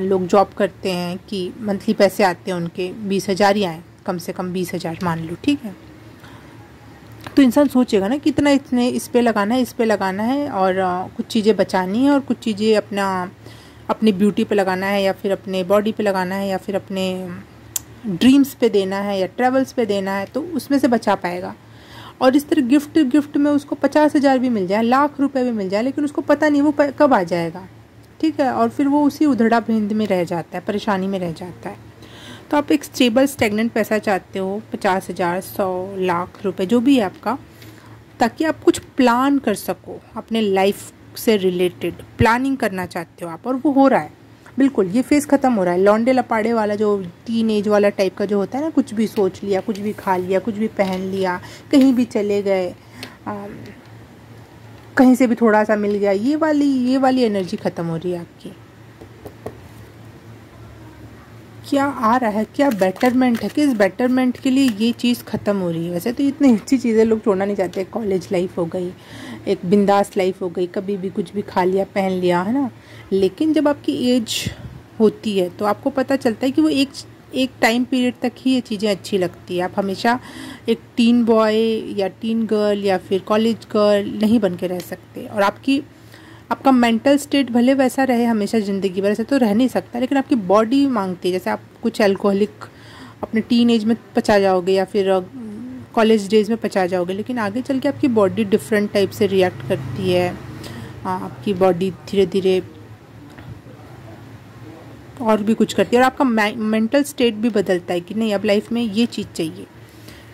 लोग जॉब करते हैं कि मंथली पैसे आते हैं उनके 20,000 ही आए, कम से कम 20,000 मान लो, ठीक है, तो इंसान सोचेगा ना कितना इतने इस पे लगाना है, और कुछ चीज़ें बचानी है और कुछ चीज़ें अपना अपनी ब्यूटी पे लगाना है, या फिर अपने बॉडी पे लगाना है, या फिर अपने ड्रीम्स पे देना है, या ट्रेवल्स पे देना है, तो उसमें से बचा पाएगा। और इस तरह गिफ्ट में उसको 50,000 भी मिल जाए, लाख रुपए भी मिल जाए, लेकिन उसको पता नहीं वो कब आ जाएगा, ठीक है, और फिर वो उसी उधड़ा भिंद में रह जाता है, परेशानी में रह जाता है। तो आप एक स्टेबल स्टेगनेंट पैसा चाहते हो, 50,000, 100, लाख रुपए, जो भी है आपका, ताकि आप कुछ प्लान कर सको अपने लाइफ से रिलेटेड, प्लानिंग करना चाहते हो आप, और वो हो रहा है। बिल्कुल ये फेज़ ख़त्म हो रहा है। लौंडे लपाड़े वाला जो टीन एज वाला टाइप का जो होता है ना, कुछ भी सोच लिया, कुछ भी खा लिया, कुछ भी पहन लिया, कहीं भी चले गए, कहीं से भी थोड़ा सा मिल गया, ये वाली एनर्जी ख़त्म हो रही है आपकी। क्या आ रहा है, क्या बेटरमेंट है, किस बेटरमेंट के लिए ये चीज़ ख़त्म हो रही है। वैसे तो इतनी अच्छी चीज़ें लोग छोड़ना नहीं चाहते। कॉलेज लाइफ हो गई, एक बिंदास लाइफ हो गई, कभी भी कुछ भी खा लिया, पहन लिया, है ना। लेकिन जब आपकी एज होती है तो आपको पता चलता है कि वो एक टाइम पीरियड तक ही ये चीज़ें अच्छी लगती है। आप हमेशा एक टीन बॉय या टीन गर्ल या फिर कॉलेज गर्ल नहीं बन के रह सकते। और आपका मेंटल स्टेट भले वैसा रहे हमेशा ज़िंदगी भर, ऐसे तो रह नहीं सकता, लेकिन आपकी बॉडी मांगती है। जैसे आप कुछ अल्कोहलिक अपने टीन एज में पचा जाओगे या फिर कॉलेज डेज में पचा जाओगे, लेकिन आगे चल के आपकी बॉडी डिफरेंट टाइप से रिएक्ट करती है। आपकी बॉडी धीरे धीरे और भी कुछ करती है, और आपका मेंटल स्टेट भी बदलता है कि नहीं अब लाइफ में ये चीज़ चाहिए।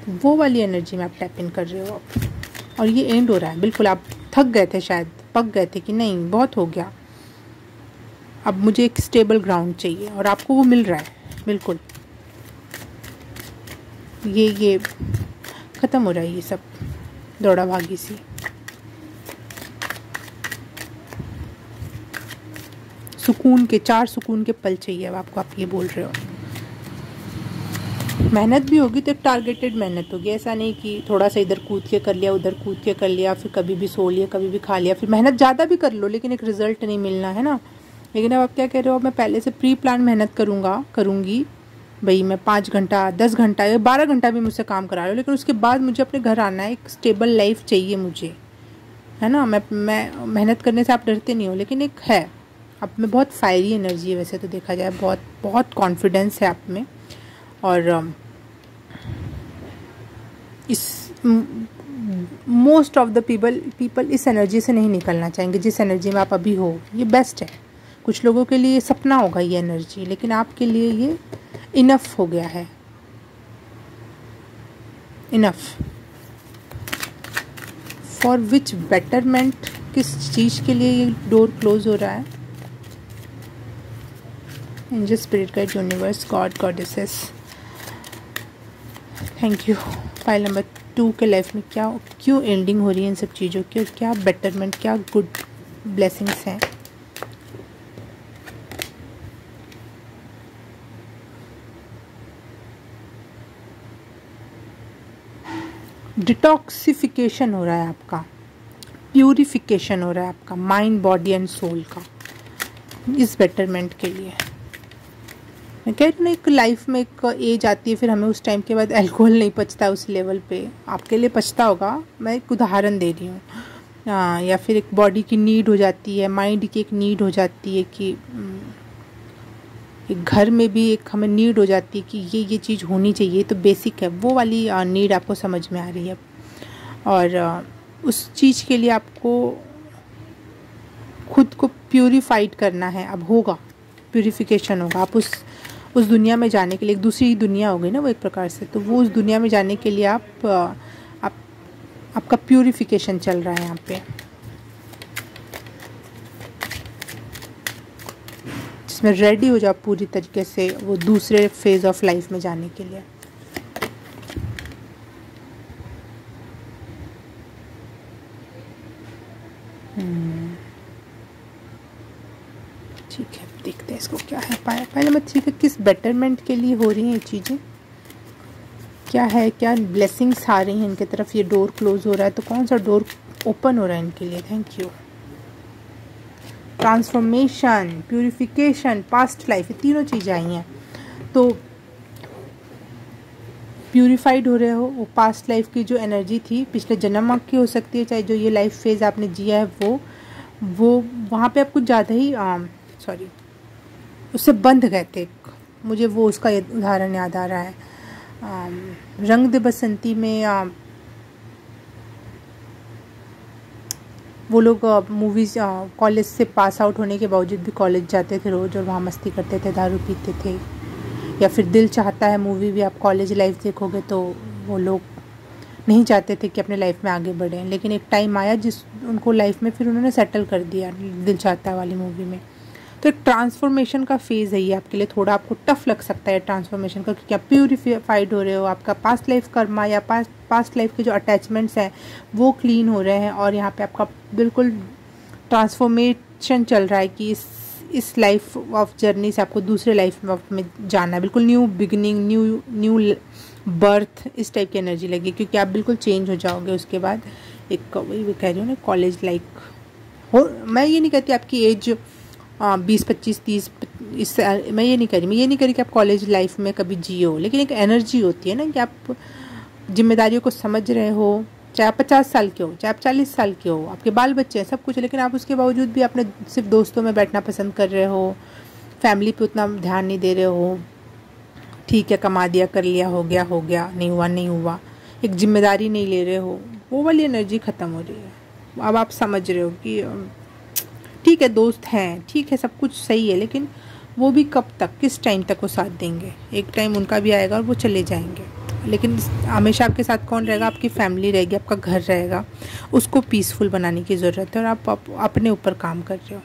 तो वो वाली एनर्जी में आप टैप इन कर रहे हो और ये एंड हो रहा है। बिल्कुल आप थक गए थे, शायद पक गए थे कि नहीं बहुत हो गया, अब मुझे एक स्टेबल ग्राउंड चाहिए, और आपको वो मिल रहा है। बिल्कुल ये ख़त्म हो रहा है ये सब दौड़ा भागी सी। सुकून के 4 सुकून के पल चाहिए अब आपको, आप ये बोल रहे हो। मेहनत भी होगी तो एक टारगेटेड मेहनत होगी, ऐसा नहीं कि थोड़ा सा इधर कूद के कर लिया, उधर कूद के कर लिया, फिर कभी भी सो लिया, कभी भी खा लिया, फिर मेहनत ज़्यादा भी कर लो लेकिन एक रिजल्ट नहीं मिलना, है ना। लेकिन अब आप क्या कह रहे हो, मैं पहले से प्री प्लान मेहनत करूँगी भाई, मैं 5 घंटा 10 घंटा या 12 घंटा भी मुझसे काम करा रहा हूँ, लेकिन उसके बाद मुझे अपने घर आना है, एक स्टेबल लाइफ चाहिए मुझे, है ना। मैं मेहनत करने से आप डरते नहीं हो, लेकिन एक है आप में बहुत फायरी एनर्जी है। वैसे तो देखा जाए बहुत कॉन्फिडेंस है आप में, और इस मोस्ट ऑफ द पीपल इस एनर्जी से नहीं निकलना चाहेंगे जिस एनर्जी में आप अभी हो। ये बेस्ट है। कुछ लोगों के लिए सपना होगा ये एनर्जी, लेकिन आपके लिए ये इनफ हो गया है। इनफ फॉर विच बेटरमेंट, किस चीज़ के लिए ये डोर क्लोज हो रहा है। Angel, spirit guide, universe, God, goddesses, thank you. File number 2 के लाइफ में क्यों एंडिंग हो रही है इन सब चीज़ों की, और क्या बेटरमेंट, क्या गुड ब्लेसिंग्स हैं। डिटॉक्सिफिकेशन हो रहा है आपका, प्यूरिफिकेशन हो रहा है आपका माइंड, बॉडी एंड सोल का, इस बेटरमेंट के लिए। मैं कह रही हूँ ना, एक लाइफ में एक एज आती है, फिर हमें उस टाइम के बाद अल्कोहल नहीं पचता उस लेवल पे, आपके लिए पचता होगा, मैं एक उदाहरण दे रही हूँ। या फिर एक बॉडी की नीड हो जाती है, माइंड की एक नीड हो जाती है कि एक घर में भी एक हमें नीड हो जाती है कि ये चीज़ होनी चाहिए, तो बेसिक है। वो वाली नीड आपको समझ में आ रही है, और उस चीज़ के लिए आपको खुद को प्यूरिफाइड करना है। अब होगा, प्यूरिफिकेशन होगा। आप उस दुनिया में जाने के लिए, एक दूसरी दुनिया हो गई ना वो एक प्रकार से, तो वो उस दुनिया में जाने के लिए आपका प्यूरिफिकेशन चल रहा है यहाँ पे, जिसमें रेडी हो जाओ पूरी तरीके से वो दूसरे फेज ऑफ लाइफ में जाने के लिए। ठीक है, देखते हैं इसको क्या है। पहले मैं ठीक है, किस बेटरमेंट के लिए हो रही हैं ये चीज़ें, क्या है, क्या ब्लेसिंग्स आ रही हैं इनके तरफ। ये डोर क्लोज हो रहा है, तो कौन सा डोर ओपन हो रहा है इनके लिए। Thank you. Transformation, purification, past life, ये तीनों चीज़ें आई हैं। तो प्यूरिफाइड हो रहे हो, वो पास्ट लाइफ की जो एनर्जी थी पिछले जन्म की हो सकती है, चाहे जो ये लाइफ फेज आपने जिया है वो वहाँ पे आप कुछ ज़्यादा ही उससे बंध गए थे। मुझे वो उसका उदाहरण याद आ रहा है। रंग दे बसंती में वो लोग मूवीज़ कॉलेज से पास आउट होने के बावजूद भी कॉलेज जाते थे रोज़ और वहाँ मस्ती करते थे, दारू पीते थे। या फिर दिल चाहता है मूवी भी आप कॉलेज लाइफ देखोगे तो वो लोग नहीं चाहते थे कि अपने लाइफ में आगे बढ़ें, लेकिन एक टाइम आया जिस उनको लाइफ में फिर उन्होंने सेटल कर दिया दिल चाहता है वाली मूवी में। तो एक ट्रांसफॉर्मेशन का फेज़ है ये आपके लिए। थोड़ा आपको टफ लग सकता है ट्रांसफॉर्मेशन का, क्योंकि आप प्यूरिफाइड हो रहे हो, आपका पास्ट लाइफ कर्मा या पास्ट लाइफ के जो अटैचमेंट्स हैं वो क्लीन हो रहे हैं, और यहाँ पे आपका बिल्कुल ट्रांसफॉर्मेशन चल रहा है कि इस लाइफ ऑफ जर्नी से आपको दूसरे लाइफ में जाना है। बिल्कुल न्यू बिगिनिंग, न्यू बर्थ, इस टाइप की एनर्जी लगी, क्योंकि आप बिल्कुल चेंज हो जाओगे उसके बाद। एक वही कह रही हूँ ना, कॉलेज लाइक हो। मैं ये नहीं कहती आपकी एज 20, 25, 30, इससे मैं ये नहीं करी कि आप कॉलेज लाइफ में कभी जियो, लेकिन एक एनर्जी होती है ना कि आप जिम्मेदारियों को समझ रहे हो, चाहे आप 50 साल के हो, चाहे आप 40 साल के हो, आपके बाल बच्चे हैं, सब कुछ है, लेकिन आप उसके बावजूद भी अपने सिर्फ दोस्तों में बैठना पसंद कर रहे हो, फैमिली पे उतना ध्यान नहीं दे रहे हो। ठीक है, कमा दिया, कर लिया, हो गया, नहीं हुआ, एक जिम्मेदारी नहीं ले रहे हो, वो वाली एनर्जी ख़त्म हो रही है। अब आप समझ रहे हो कि ठीक है दोस्त हैं, ठीक है सब कुछ सही है, लेकिन वो भी कब तक, किस टाइम तक वो साथ देंगे। एक टाइम उनका भी आएगा और वो चले जाएंगे, लेकिन हमेशा आपके साथ कौन रहेगा? आपकी फैमिली रहेगी, आपका घर रहेगा। उसको पीसफुल बनाने की ज़रूरत है और आप अपने ऊपर काम कर रहे हो।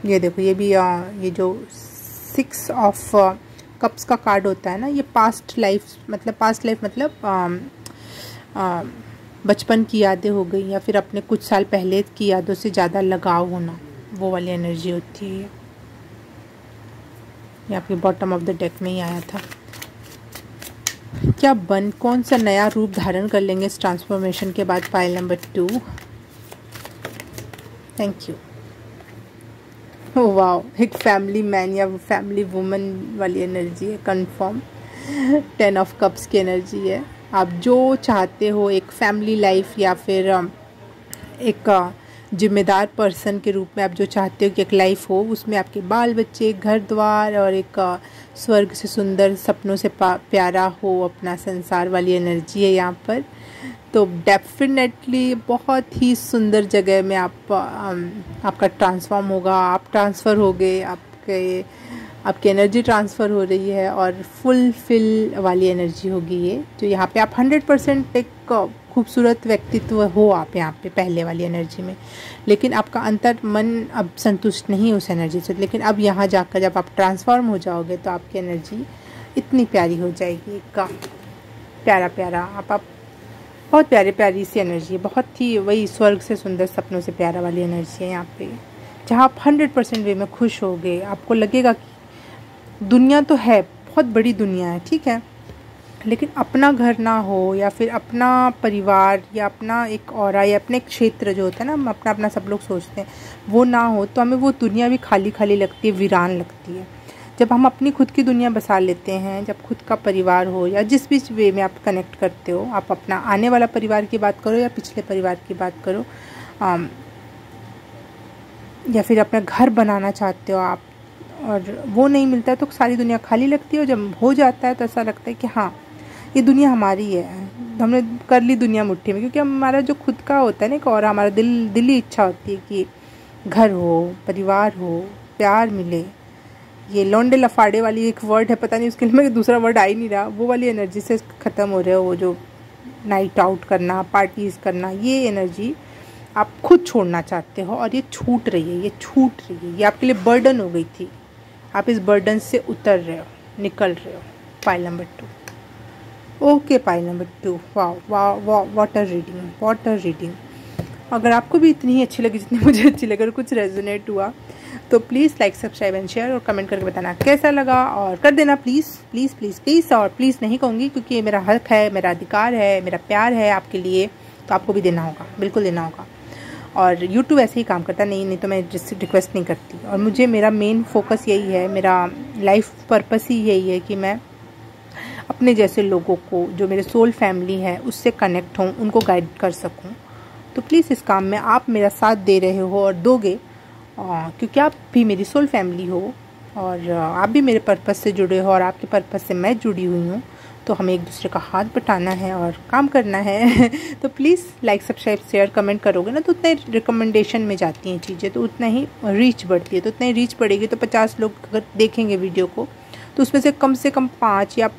ये देखो, ये भी ये जो 6 ऑफ कप्स का कार्ड होता है ना, ये पास्ट लाइफ मतलब बचपन की यादें हो गई, या फिर अपने कुछ साल पहले की यादों से ज़्यादा लगाव होना, वो वाली एनर्जी होती है। ये आपके बॉटम ऑफ द डेक में ही आया था। क्या कौन सा नया रूप धारण कर लेंगे इस ट्रांसफॉर्मेशन के बाद? Pile number 2। Thank you. Oh wow, एक फैमिली मैन या फैमिली वुमन वाली एनर्जी है, कंफर्म। 10 ऑफ कप्स की एनर्जी है। आप जो चाहते हो, एक फैमिली लाइफ या फिर एक जिम्मेदार पर्सन के रूप में आप जो चाहते हो कि एक लाइफ हो, उसमें आपके बाल बच्चे, घर द्वार और एक स्वर्ग से सुंदर, सपनों से प्यारा हो अपना संसार वाली एनर्जी है यहाँ पर। तो डेफिनेटली बहुत ही सुंदर जगह में आपका ट्रांसफॉर्म होगा, आप ट्रांसफ़र हो गए, आपकी एनर्जी ट्रांसफ़र हो रही है और फुलफिल वाली एनर्जी होगी ये। तो यहाँ पे आप 100% एक खूबसूरत व्यक्तित्व हो आप यहाँ पे पहले वाली एनर्जी में, लेकिन आपका अंतर मन अब संतुष्ट नहीं उस एनर्जी से। लेकिन अब यहाँ जाकर जब आप ट्रांसफॉर्म हो जाओगे तो आपकी एनर्जी इतनी प्यारी हो जाएगी, का प्यारा आप बहुत प्यारी सी एनर्जी है, बहुत ही वही स्वर्ग से सुंदर, सपनों से प्यारा वाली एनर्जी है यहाँ पे, जहाँ आप 100% वे में खुश हो गए। आपको लगेगा कि दुनिया तो है, बहुत बड़ी दुनिया है, ठीक है, लेकिन अपना घर ना हो या फिर अपना परिवार या अपना एक औरा या अपने क्षेत्र जो होता है ना, अपना सब लोग सोचते हैं, वो ना हो तो हमें वो दुनिया भी खाली लगती है, वीरान लगती है। जब हम अपनी खुद की दुनिया बसा लेते हैं, जब खुद का परिवार हो या जिस भी वे में आप कनेक्ट करते हो, आप अपना आने वाला परिवार की बात करो या पिछले परिवार की बात करो, या फिर अपना घर बनाना चाहते हो आप, और वो नहीं मिलता तो सारी दुनिया खाली लगती है। और जब हो जाता है तो ऐसा लगता है कि हाँ, ये दुनिया हमारी है, हमने कर ली दुनिया मुट्ठी में। क्योंकि हमारा जो खुद का होता है ना, एक और हमारा दिली इच्छा होती है कि घर हो, परिवार हो, प्यार मिले। ये लौंडे लफाड़े वाली एक वर्ड है, पता नहीं उसके लिए मैं दूसरा वर्ड आ ही नहीं रहा, वो वाली एनर्जी से ख़त्म हो रहे हो। वो जो नाइट आउट करना, पार्टीज़ करना, ये एनर्जी आप खुद छोड़ना चाहते हो और ये छूट रही है, ये आपके लिए बर्डन हो गई थी। आप इस बर्डन से उतर रहे हो, निकल रहे हो। Pile number 2। Okay, pile number 2। वाह, वाटर रीडिंग। अगर आपको भी इतनी ही अच्छी लगी जितनी मुझे अच्छी लगी और कुछ रेजोनेट हुआ तो please like, subscribe and share और कमेंट करके बताना कैसा लगा, और कर देना प्लीज़। और प्लीज़ नहीं कहूँगी क्योंकि ये मेरा हक है, मेरा अधिकार है, मेरा प्यार है आपके लिए, तो आपको भी देना होगा, बिल्कुल देना होगा। और यूट्यूब ऐसे ही काम करता, नहीं तो मैं रिक्वेस्ट नहीं करती। और मुझे मेरा मेन फोकस यही है, मेरा लाइफ पर्पस ही यही है कि मैं अपने जैसे लोगों को, जो मेरे सोल फैमिली है, उससे कनेक्ट हूँ, उनको गाइड कर सकूँ तो प्लीज़ इस काम में आप मेरा साथ दे रहे हो और दोगे, क्योंकि आप भी मेरी सोल फैमिली हो और आप भी मेरे पर्पस से जुड़े हो और आपके पर्पस से मैं जुड़ी हुई हूँ। तो हमें एक दूसरे का हाथ बटाना है और काम करना है। तो please like, subscribe, share, comment करोगे ना तो उतना ही रिकमेंडेशन में जाती हैं चीज़ें, तो उतना ही रीच बढ़ती है। तो उतना ही रीच बढ़ेगी तो 50 लोग अगर देखेंगे वीडियो को तो उसमें से कम 5 या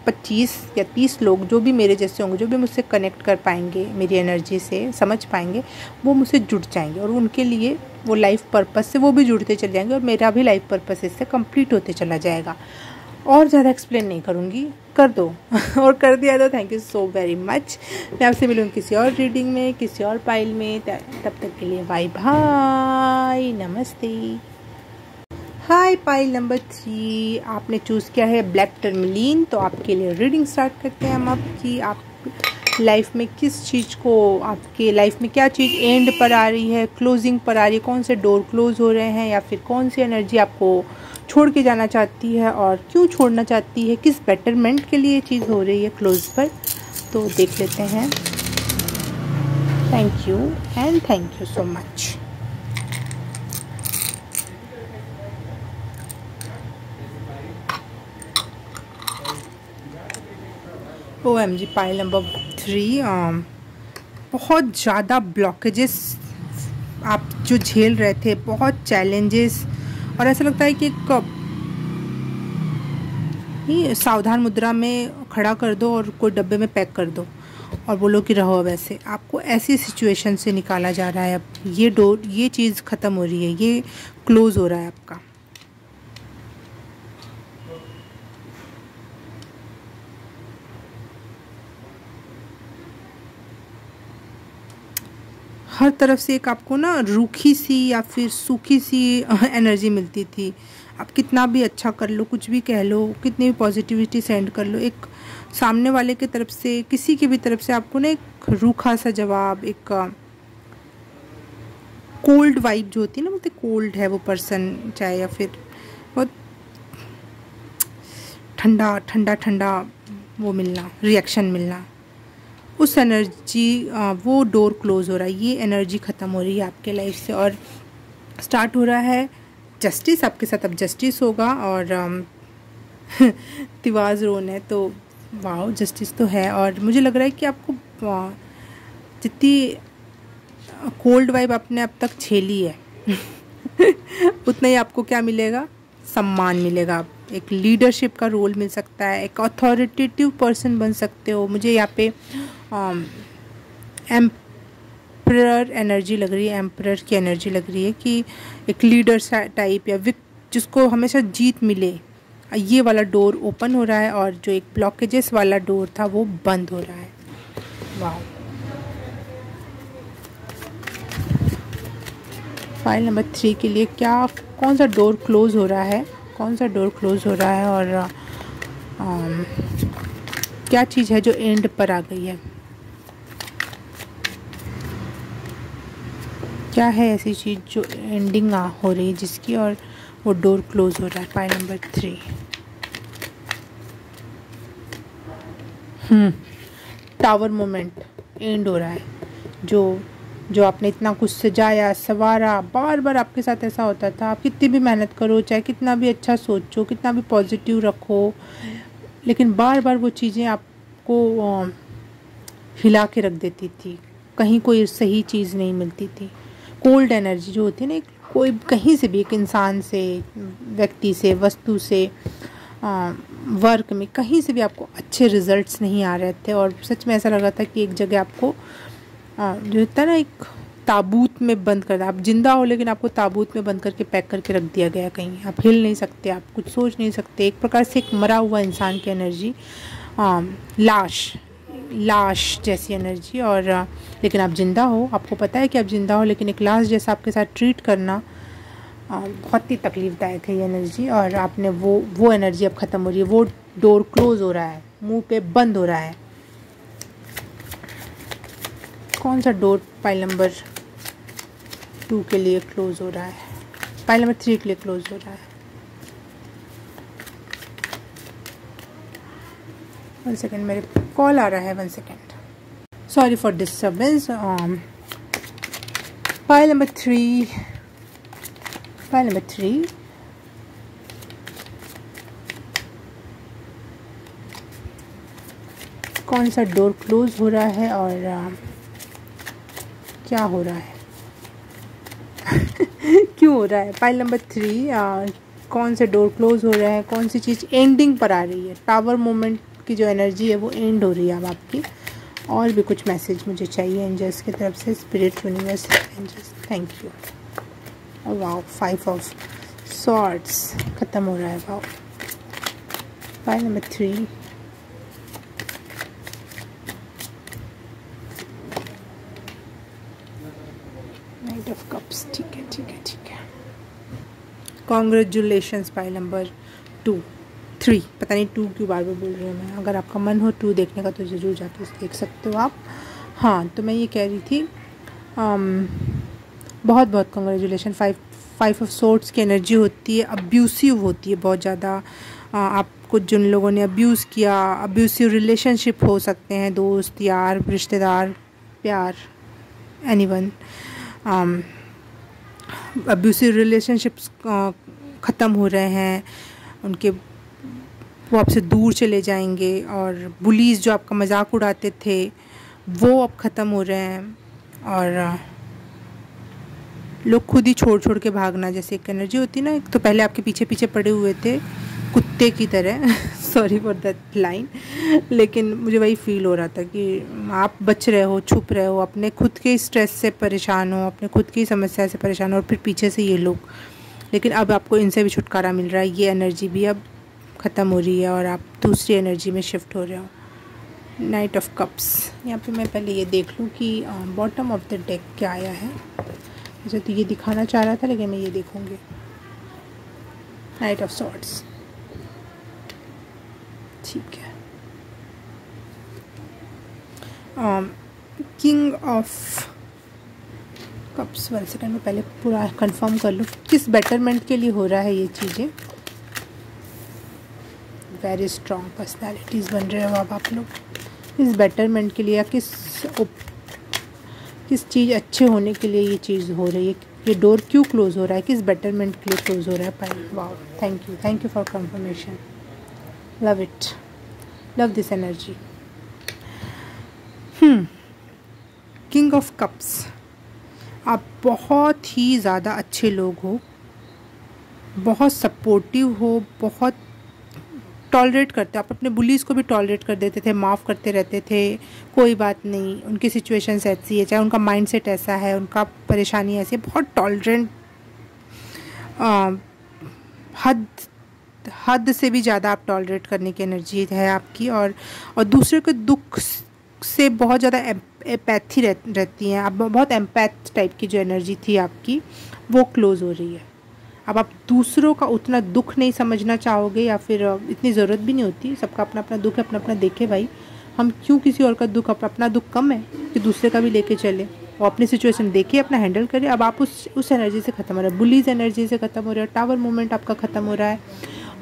25 या 30 लोग जो भी मेरे जैसे होंगे, जो भी मुझसे कनेक्ट कर पाएंगे, मेरी एनर्जी से समझ पाएंगे, वो मुझसे जुड़ जाएंगे और उनके लिए वो लाइफ पर्पस से वो भी जुड़ते चले जाएंगे और मेरा भी लाइफ पर्पस इससे कंप्लीट होते चला जाएगा। और ज़्यादा एक्सप्लेन नहीं करूँगी, कर दो। और कर दिया तो thank you so very much. मैं आपसे मिलूँगी किसी और रीडिंग में, किसी और पाइल में। तब तक के लिए बाय बाय, नमस्ते। हाय, पाइल नंबर 3 आपने चूज़ किया है ब्लैक टर्मलीन। तो आपके लिए रीडिंग स्टार्ट करते हैं हम आपकी। आप लाइफ में किस चीज़ को, आपके लाइफ में क्या चीज़ एंड पर आ रही है, क्लोजिंग पर आ रही है, कौन से डोर क्लोज हो रहे हैं, या फिर कौन सी एनर्जी आपको छोड़ के जाना चाहती है और क्यों छोड़ना चाहती है, किस बेटरमेंट के लिए ये चीज़ हो रही है क्लोज पर। तो देख लेते हैं। Thank you and thank you so much. OMG, pile number 3 बहुत ज़्यादा ब्लॉकेजेस आप जो झेल रहे थे, बहुत चैलेंजेस, और ऐसा लगता है कि ये सावधान मुद्रा में खड़ा कर दो और कोई डब्बे में पैक कर दो और बोलो कि रहो। अब ऐसे आपको ऐसी सिचुएशन से निकाला जा रहा है। अब ये डोर, ये चीज़ ख़त्म हो रही है, ये क्लोज़ हो रहा है आपका। हर तरफ से एक आपको ना रूखी सी या फिर सूखी सी एनर्जी मिलती थी। आप कितना भी अच्छा कर लो, कुछ भी कह लो, कितनी भी पॉजिटिविटी सेंड कर लो, एक सामने वाले की तरफ से, किसी की भी तरफ से आपको ना एक रूखा सा जवाब, एक कोल्ड वाइब जो होती है ना, बोलते कोल्ड है वो पर्सन, चाहे या फिर बहुत ठंडा ठंडा ठंडा वो मिलना, रिएक्शन मिलना, उस एनर्जी, वो डोर क्लोज़ हो रहा है। ये एनर्जी ख़त्म हो रही है आपके लाइफ से और स्टार्ट हो रहा है जस्टिस। आपके साथ अब जस्टिस होगा और तिवाज़ रोन है तो वाह, जस्टिस तो है। और मुझे लग रहा है कि आपको जितनी कोल्ड वाइब आपने अब तक झेली है उतना ही आपको क्या मिलेगा, सम्मान मिलेगा। एक लीडरशिप का रोल मिल सकता है, एक अथॉरिटेटिव पर्सन बन सकते हो। मुझे यहाँ पे एम्परर एनर्जी लग रही है, एम्परर की एनर्जी लग रही है कि एक लीडर टाइप या जिसको हमेशा जीत मिले, ये वाला डोर ओपन हो रहा है और जो एक ब्लॉकेजेस वाला डोर था वो बंद हो रहा है। वाह। फाइल नंबर 3 के लिए क्या, कौन सा डोर क्लोज हो रहा है, कौन सा डोर क्लोज हो रहा है और क्या चीज़ है जो एंड पर आ गई है, क्या है ऐसी चीज़ जो एंडिंग हो रही है जिसकी और वो डोर क्लोज हो रहा है। File number 3 tower moment and हो रहा है। जो आपने इतना कुछ सजाया सवारा, बार बार आपके साथ ऐसा होता था, आप कितनी भी मेहनत करो, चाहे कितना भी अच्छा सोचो, कितना भी पॉजिटिव रखो, लेकिन बार बार वो चीज़ें आपको हिला के रख देती थी, कहीं कोई सही चीज़ नहीं मिलती थी। कोल्ड एनर्जी जो होती है ना, कोई कहीं से भी, एक इंसान से, व्यक्ति से, वस्तु से, वर्क में, कहीं से भी आपको अच्छे रिजल्ट्स नहीं आ रहे थे और सच में ऐसा लग रहा था कि एक जगह आपको जो होता है ना, एक ताबूत में बंद कर दिया। आप जिंदा हो लेकिन आपको ताबूत में बंद करके पैक करके रख दिया गया कहीं। आप हिल नहीं सकते, आप कुछ सोच नहीं सकते। एक प्रकार से एक मरा हुआ इंसान की एनर्जी, लाश जैसी एनर्जी। और लेकिन आप जिंदा हो, आपको पता है कि आप जिंदा हो, लेकिन एक लाश जैसा आपके साथ ट्रीट करना बहुत ही तकलीफ़दायक है ये एनर्जी। और आपने वो एनर्जी अब ख़त्म हो रही है, वो डोर क्लोज़ हो रहा है, मुंह पे बंद हो रहा है। कौन सा डोर पाइल नंबर 2 के लिए क्लोज़ हो रहा है, पाइल नंबर 3 के लिए क्लोज़ हो रहा है। 1 सेकेंड, मेरे कॉल आ रहा है, 1 second, sorry for disturbance. Pile number 3, pile number 3, कौन सा डोर क्लोज हो रहा है और क्या हो रहा है क्यों हो रहा है? पाइल नंबर 3, कौन से डोर क्लोज हो रहा है, कौन सी चीज़ एंडिंग पर आ रही है? टावर मोमेंट की जो एनर्जी है वो एंड हो रही है अब आपकी। और भी कुछ मैसेज मुझे चाहिए एंजल्स की तरफ से, spirit universe angels, thank you. और वाओ, 5 ऑफ सॉर्ड्स ख़त्म हो रहा है। Wow, pile number 3, knight of cups, ठीक है ठीक है ठीक है। कॉन्ग्रेचुलेशंस पाइल नंबर 2, 3, पता नहीं 2 क्यों बार बार बोल रही हूँ मैं। अगर आपका मन हो 2 देखने का तो ज़रूर जाके देख सकते हो आप। हाँ, तो मैं ये कह रही थी, बहुत बहुत कॉन्ग्रेचुलेशन। 5 ऑफ सोर्ड्स की एनर्जी होती है, अब्यूसिव होती है बहुत ज़्यादा। आपको जिन लोगों ने अब्यूज़ किया, अब्यूसिव रिलेशनशिप हो सकते हैं, दोस्त यार रिश्तेदार प्यार एनीवन, अब्यूसिव रिलेशनशिप्स ख़त्म हो रहे हैं, उनके वो आपसे दूर चले जाएंगे। और बुलीज़ जो आपका मजाक उड़ाते थे वो अब ख़त्म हो रहे हैं। और लोग खुद ही छोड़ छोड़ के भागना जैसे एक एनर्जी होती है ना। एक तो पहले आपके पीछे पीछे पड़े हुए थे कुत्ते की तरह सॉरी फॉर दैट लाइन, लेकिन मुझे वही फील हो रहा था कि आप बच रहे हो, छुप रहे हो, अपने खुद के स्ट्रेस से परेशान हो, अपने खुद की समस्या से परेशान हो, और फिर पीछे से ये लोग। लेकिन अब आपको इनसे भी छुटकारा मिल रहा है, ये एनर्जी भी अब ख़त्म हो रही है और आप दूसरी एनर्जी में शिफ्ट हो रहे हो। नाइट ऑफ कप्स, यहाँ पे मैं पहले ये देख लूँ कि बॉटम ऑफ द डेक क्या आया है। मुझे तो ये दिखाना चाह रहा था लेकिन मैं ये देखूँगी। नाइट ऑफ सॉर्ड्स, ठीक है। किंग ऑफ कप्स, 1 सेकेंड में पहले पूरा कंफर्म कर लूँ किस बेटरमेंट के लिए हो रहा है ये चीज़ें। वेरी स्ट्रॉन्ग पर्सनैलिटीज़ बन रहे हो अब आप लोग इस बेटरमेंट के लिए, या किस चीज़ अच्छे होने के लिए ये चीज़ हो रही है। ये डोर क्यों क्लोज हो रहा है, किस बेटरमेंट के लिए क्लोज हो रहा है? Pile, wow, thank you for confirmation. Love it, love this energy. King of cups, आप बहुत ही ज़्यादा अच्छे लोग हो, बहुत सपोर्टिव हो, बहुत टॉलरेट करते हो। आप अपने बुलीज़ को भी टॉलरेट कर देते थे, माफ़ करते रहते थे, कोई बात नहीं, उनकी सिचुएशंस ऐसी है, चाहे उनका माइंडसेट ऐसा है, उनका परेशानी ऐसी है, बहुत टॉलरेंट, हद से भी ज़्यादा आप टॉलरेट करने की एनर्जी है आपकी। और दूसरे के दुख से बहुत ज़्यादा एम्पैथी रहती है। आप बहुत एम्पैथ टाइप की जो एनर्जी थी आपकी वो क्लोज़ हो रही है। अब आप दूसरों का उतना दुख नहीं समझना चाहोगे, या फिर इतनी ज़रूरत भी नहीं होती। सबका अपना अपना दुख है, अपना अपना देखे भाई। हम क्यों किसी और का दुख, अपना दुख कम है कि दूसरे का भी लेके चले, और अपनी सिचुएशन देखे, अपना हैंडल करे। अब आप उस एनर्जी से ख़त्म हो रहा है, बुलीज एनर्जी से ख़त्म हो रहा है, टावर मूवमेंट आपका ख़त्म हो रहा है।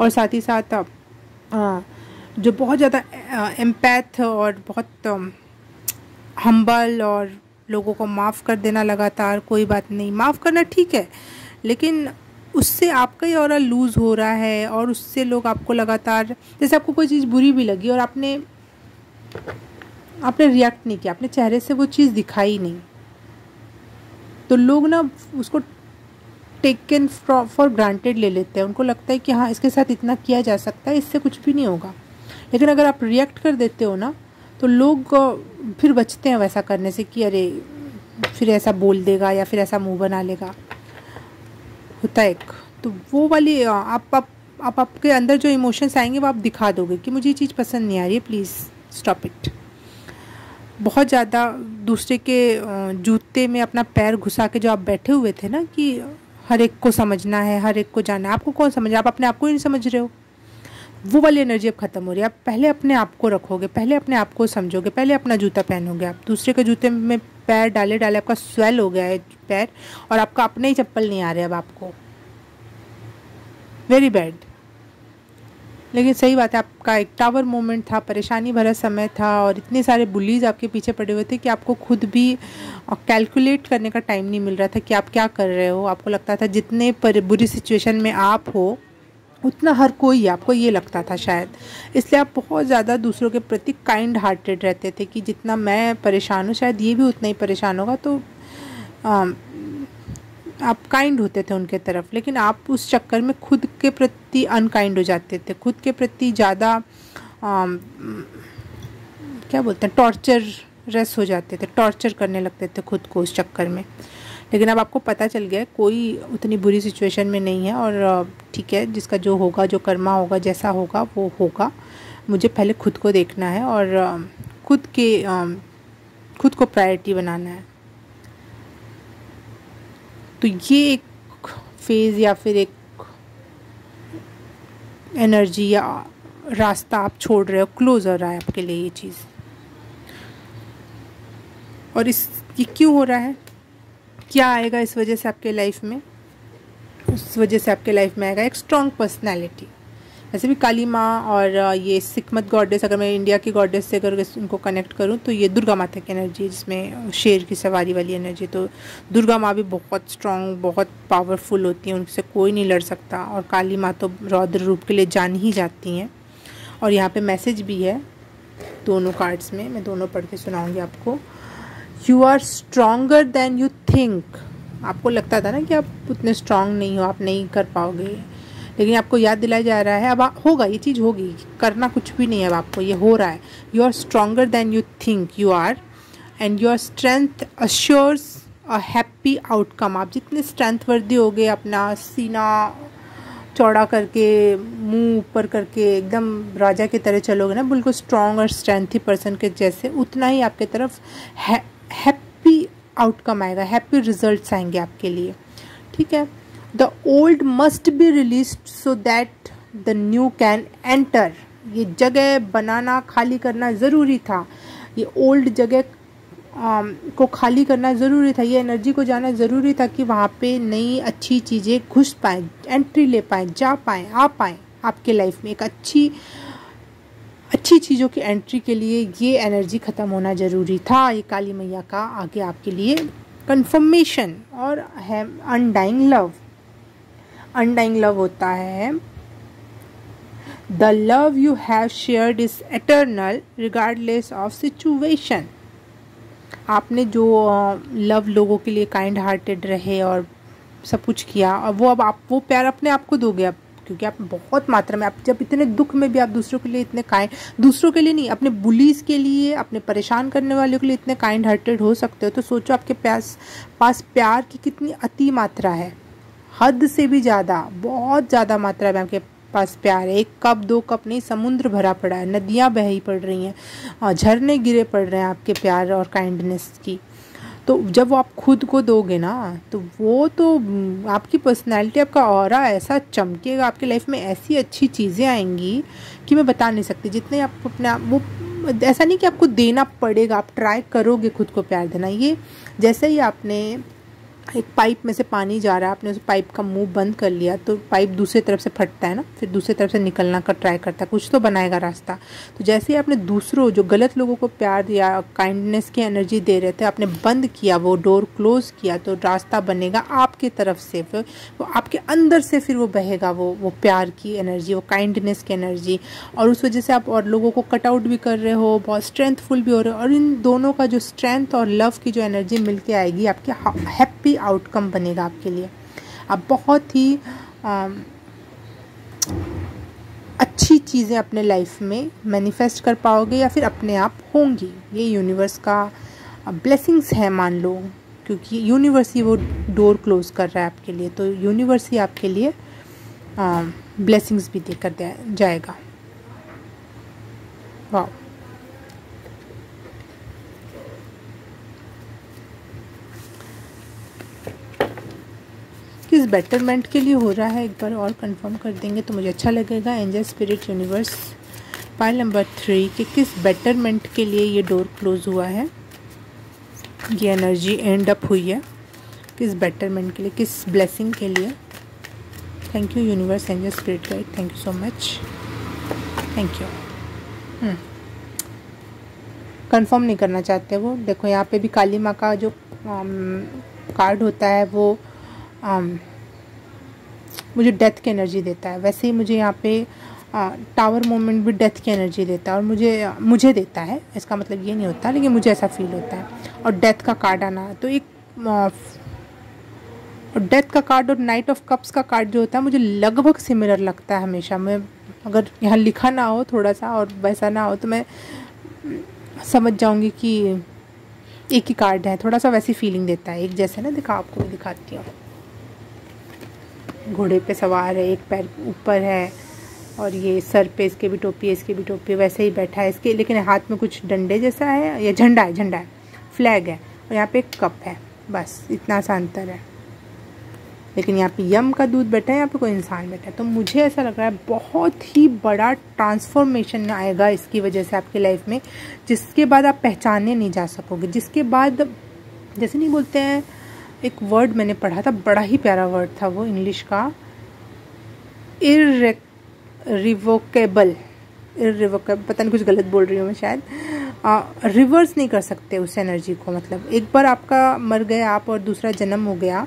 और साथ ही साथ जो बहुत ज़्यादा एम्पैथ और बहुत हम्बल और लोगों को माफ़ कर देना लगातार, कोई बात नहीं, माफ़ करना ठीक है, लेकिन उससे आपका ही ऑरा लूज़ हो रहा है। और उससे लोग आपको लगातार, जैसे आपको कोई चीज़ बुरी भी लगी और आपने रिएक्ट नहीं किया, अपने चेहरे से वो चीज़ दिखाई नहीं, तो लोग ना उसको टेकन फॉर ग्रांटेड ले लेते हैं। उनको लगता है कि हाँ, इसके साथ इतना किया जा सकता है, इससे कुछ भी नहीं होगा। लेकिन अगर आप रिएक्ट कर देते हो ना, तो लोग फिर बचते हैं वैसा करने से कि अरे फिर ऐसा बोल देगा या फिर ऐसा मुंह बना लेगा, होता है एक। तो वो वाली आपके अंदर जो इमोशंस आएंगे वो आप दिखा दोगे कि मुझे ये चीज़ पसंद नहीं आ रही है, प्लीज़ स्टॉप इट। बहुत ज़्यादा दूसरे के जूते में अपना पैर घुसा के जो आप बैठे हुए थे ना, कि हर एक को समझना है, हर एक को जानना है, आपको कौन समझ, आप अपने आप को ही नहीं समझ रहे हो। वो वाली एनर्जी अब ख़त्म हो रही है। आप पहले अपने आप को रखोगे, पहले अपने आप को समझोगे, पहले अपना जूता पहनोगे। आप दूसरे के जूते में पैर डाले आपका स्वेल हो गया है पैर, और आपका अपने ही चप्पल नहीं आ रहे अब आपको। Very bad. लेकिन सही बात है, आपका एक टावर मोमेंट था, परेशानी भरा समय था और इतने सारे बुलीज आपके पीछे पड़े हुए थे कि आपको खुद भी कैलकुलेट करने का टाइम नहीं मिल रहा था कि आप क्या कर रहे हो। आपको लगता था जितने बुरी सिचुएशन में आप हो उतना हर कोई है, आपको ये लगता था शायद, इसलिए आप बहुत ज़्यादा दूसरों के प्रति काइंड हार्टेड रहते थे कि जितना मैं परेशान हूँ शायद ये भी उतना ही परेशान होगा, तो आप काइंड होते थे उनके तरफ। लेकिन आप उस चक्कर में खुद के प्रति अनकाइंड हो जाते थे, खुद के प्रति ज़्यादा क्या बोलते हैं, टॉर्चरस हो जाते थे, टॉर्चर करने लगते थे खुद को उस चक्कर में। लेकिन अब आपको पता चल गया कोई उतनी बुरी सिचुएशन में नहीं है और ठीक है, जिसका जो होगा, जो कर्मा होगा, जैसा होगा वो होगा। मुझे पहले खुद को देखना है और खुद को प्रायोरिटी बनाना है। तो ये एक फेज़ या फिर एक एनर्जी या रास्ता आप छोड़ रहे हो, क्लोज हो रहा है आपके लिए ये चीज़। और ये क्यों हो रहा है, क्या आएगा इस वजह से आपके लाइफ में? उस वजह से आपके लाइफ में आएगा एक स्ट्रॉन्ग पर्सनैलिटी। वैसे भी काली माँ और ये सिकमत गॉडेस, अगर मैं इंडिया की गॉडेस से अगर इनको कनेक्ट करूँ तो ये दुर्गा माता की एनर्जी है, जिसमें शेर की सवारी वाली एनर्जी। तो दुर्गा माँ भी बहुत स्ट्रॉन्ग, बहुत पावरफुल होती हैं, उनसे कोई नहीं लड़ सकता। और काली माँ तो रौद्र रूप के लिए जान ही जाती हैं। और यहाँ पे मैसेज भी है दोनों कार्ड्स में, मैं दोनों पढ़ के सुनाऊँगी आपको। You are stronger than you think. आपको लगता था ना कि आप उतने स्ट्रॉन्ग नहीं हो, आप नहीं कर पाओगे, लेकिन आपको याद दिलाया जा रहा है अब होगा, ये चीज़ होगी, करना कुछ भी नहीं है अब आपको, ये हो रहा है। You are stronger than you think you are and your strength assures a happy outcome. आप जितने स्ट्रेंथ वर्दी हो गए, अपना सीना चौड़ा करके, मुंह ऊपर करके एकदम राजा की तरह चलोगे ना, बिल्कुल स्ट्रॉन्ग और स्ट्रेंथी पर्सन के जैसे, उतना ही आपके तरफ हैप्पी आउटकम आएगा, हैप्पी रिजल्ट्स आएंगे आपके लिए। ठीक है। The old must be release so that the new can enter. ये जगह बनाना, खाली करना ज़रूरी था, ये ओल्ड जगह को खाली करना ज़रूरी था, ये एनर्जी को जाना ज़रूरी था कि वहाँ पे नई अच्छी चीज़ें घुस पाएँ, एंट्री ले पाएँ, जा पाएँ, आ पाएँ आपके लाइफ में। एक अच्छी चीज़ों की एंट्री के लिए ये एनर्जी ख़त्म होना ज़रूरी था। ये काली मैया का आगे आपके लिए कंफर्मेशन और है अनडाइंग लव। अनडाइंग लव होता है the love you have shared is eternal regardless of situation. आपने जो लव लोगों के लिए काइंड हार्टेड रहे और सब कुछ किया, और वो अब आप वो प्यार अपने आप को दोगे अब, क्योंकि आप बहुत मात्रा में, आप जब इतने दुख में भी आप दूसरों के लिए इतने काइंड, दूसरों के लिए नहीं, अपने बुलीज के लिए, अपने परेशान करने वालों के लिए इतने काइंड हार्टेड हो सकते हो, तो सोचो आपके पास प्यार की कितनी अति मात्रा है, हद से भी ज़्यादा, बहुत ज़्यादा मात्रा में आपके पास प्यार है। 1 कप 2 कप नहीं, समुद्र भरा पड़ा है, नदियाँ बह ही पड़ रही हैं, झरने गिरे पड़ रहे हैं आपके प्यार और काइंडनेस की। तो जब वो आप खुद को दोगे ना, तो वो तो आपकी पर्सनैलिटी, आपका ऑरा ऐसा चमकेगा, आपकी लाइफ में ऐसी अच्छी चीज़ें आएंगी कि मैं बता नहीं सकती। जितने आप अपने आप, वो ऐसा नहीं कि आपको देना पड़ेगा, आप ट्राई करोगे खुद को प्यार देना। ये जैसे ही आपने एक पाइप में से पानी जा रहा है, आपने उस पाइप का मुंह बंद कर लिया, तो पाइप दूसरी तरफ से फटता है ना, फिर दूसरी तरफ से निकलना का ट्राई करता है, कुछ तो बनाएगा रास्ता। तो जैसे ही आपने दूसरों, जो गलत लोगों को प्यार या काइंडनेस की एनर्जी दे रहे थे, आपने बंद किया, वो डोर क्लोज किया, तो रास्ता बनेगा आपके तरफ से, फिर वो आपके अंदर से फिर वो बहेगा, वो प्यार की एनर्जी, वो काइंडनेस की एनर्जी। और उस वजह से आप और लोगों को कट आउट भी कर रहे हो, बहुत स्ट्रेंथफुल भी हो रहे हो, और इन दोनों का जो स्ट्रेंथ और लव की जो एनर्जी मिलके आएगी, आपके हैप्पी आउटकम बनेगा आपके लिए। आप बहुत ही अच्छी चीज़ें अपने लाइफ में मैनिफेस्ट कर पाओगे या फिर अपने आप होंगी। ये यूनिवर्स का ब्लेसिंग्स है मान लो, क्योंकि यूनिवर्स ही वो डोर क्लोज कर रहा है आपके लिए, तो यूनिवर्स ही आपके लिए ब्लेसिंग्स भी देकर जाएगा। वाह। किस बेटरमेंट के लिए हो रहा है, एक बार और कंफर्म कर देंगे तो मुझे अच्छा लगेगा। Angel spirit universe pile number 3 कि किस बेटरमेंट के लिए ये डोर क्लोज हुआ है, ये एनर्जी एंड अप हुई है, किस बेटरमेंट के लिए, किस ब्लेसिंग के लिए। Thank you universe, angel spirit guide, thank you so much. Thank you. Confirm नहीं करना चाहते वो। देखो यहाँ पे भी काली माँ का जो कार्ड होता है वो मुझे डेथ की एनर्जी देता है। वैसे ही मुझे यहाँ पे टावर मोमेंट भी डेथ की एनर्जी देता है, और मुझे देता है, इसका मतलब ये नहीं होता, लेकिन मुझे ऐसा फील होता है। और डेथ का कार्ड आना, तो एक डेथ का कार्ड और नाइट ऑफ कप्स का कार्ड जो होता है मुझे लगभग सिमिलर लगता है हमेशा। मैं अगर यहाँ लिखा ना हो थोड़ा सा और वैसा ना हो तो मैं समझ जाऊंगी कि एक ही कार्ड है, थोड़ा सा वैसी फीलिंग देता है। एक जैसे ना, दिखा आपको भी दिखाती हूँ। घोड़े पे सवार है, एक पैर ऊपर है, और ये सर पे इसके भी टोपी है, इसके भी टोपी, वैसे ही बैठा है इसके, लेकिन हाथ में कुछ डंडे जैसा है, या झंडा है, फ्लैग है, और यहाँ पे एक कप है, बस इतना सा अंतर है। लेकिन यहाँ पे यम का दूध बैठा है, यहाँ पे कोई इंसान बैठा है। तो मुझे ऐसा लग रहा है बहुत ही बड़ा ट्रांसफॉर्मेशन आएगा इसकी वजह से आपकी लाइफ में, जिसके बाद आप पहचाने नहीं जा सकोगे। जिसके बाद, जैसे नहीं बोलते हैं, एक वर्ड मैंने पढ़ा था, बड़ा ही प्यारा वर्ड था वो, इंग्लिश का, इररिवोकेबल, पता नहीं कुछ गलत बोल रही हूँ मैं शायद। रिवर्स नहीं कर सकते उस एनर्जी को। मतलब एक बार आपका मर गए आप और दूसरा जन्म हो गया,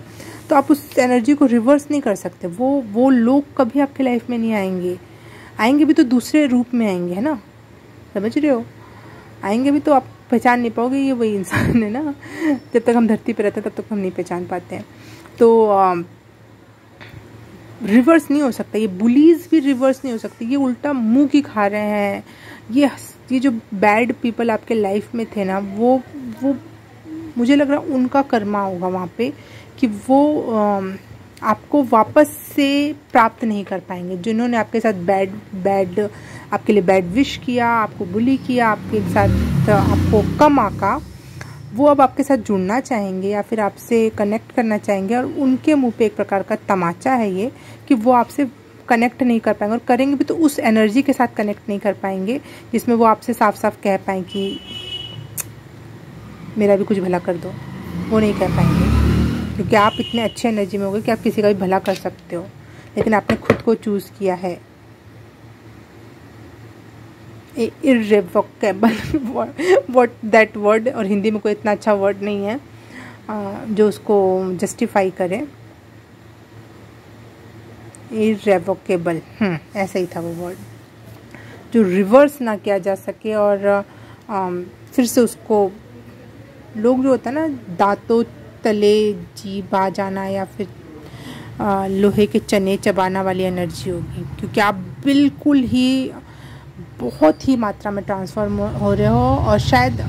तो आप उस एनर्जी को रिवर्स नहीं कर सकते। वो लोग कभी आपके लाइफ में नहीं आएंगे भी तो दूसरे रूप में आएंगे, है ना, समझ रहे हो। आएंगे भी तो आप पहचान नहीं पाओगे ये वही इंसान है ना। जब तक हम धरती पर रहते हैं तब तक हम नहीं पहचान पाते हैं। तो रिवर्स नहीं हो सकता, ये बुलीज भी रिवर्स नहीं हो सकती। ये उल्टा मुंह की खा रहे हैं। ये जो बैड पीपल आपके लाइफ में थे ना, वो मुझे लग रहा है उनका कर्मा होगा वहाँ पे, कि वो आपको वापस से प्राप्त नहीं कर पाएंगे। जिन्होंने आपके साथ बैड आपके लिए बैड विश किया, आपको बुली किया, आपके साथ आपको कम आका, वो अब आपके साथ जुड़ना चाहेंगे या फिर आपसे कनेक्ट करना चाहेंगे। और उनके मुंह पे एक प्रकार का तमाचा है ये, कि वो आपसे कनेक्ट नहीं कर पाएंगे, और करेंगे भी तो उस एनर्जी के साथ कनेक्ट नहीं कर पाएंगे जिसमें वो आपसे साफ साफ कह पाएँ कि मेरा भी कुछ भला कर दो। वो नहीं कह पाएंगे, क्योंकि आप इतने अच्छे एनर्जी में हो गए कि आप किसी का भी भला कर सकते हो, लेकिन आपने खुद को चूज़ किया है। इररिवोकेबल व्हाट दैट वर्ड, और हिंदी में कोई इतना अच्छा वर्ड नहीं है जो उसको जस्टिफाई करे। इररिवोकेबल, ऐसा ही था वो वर्ड, जो रिवर्स ना किया जा सके। और फिर से उसको लोग जो होता है ना, दांतों तले जीभ आ जाना, या फिर लोहे के चने चबाना वाली एनर्जी होगी, क्योंकि आप बिल्कुल ही बहुत ही मात्रा में ट्रांसफॉर्म हो रहे हो। और शायद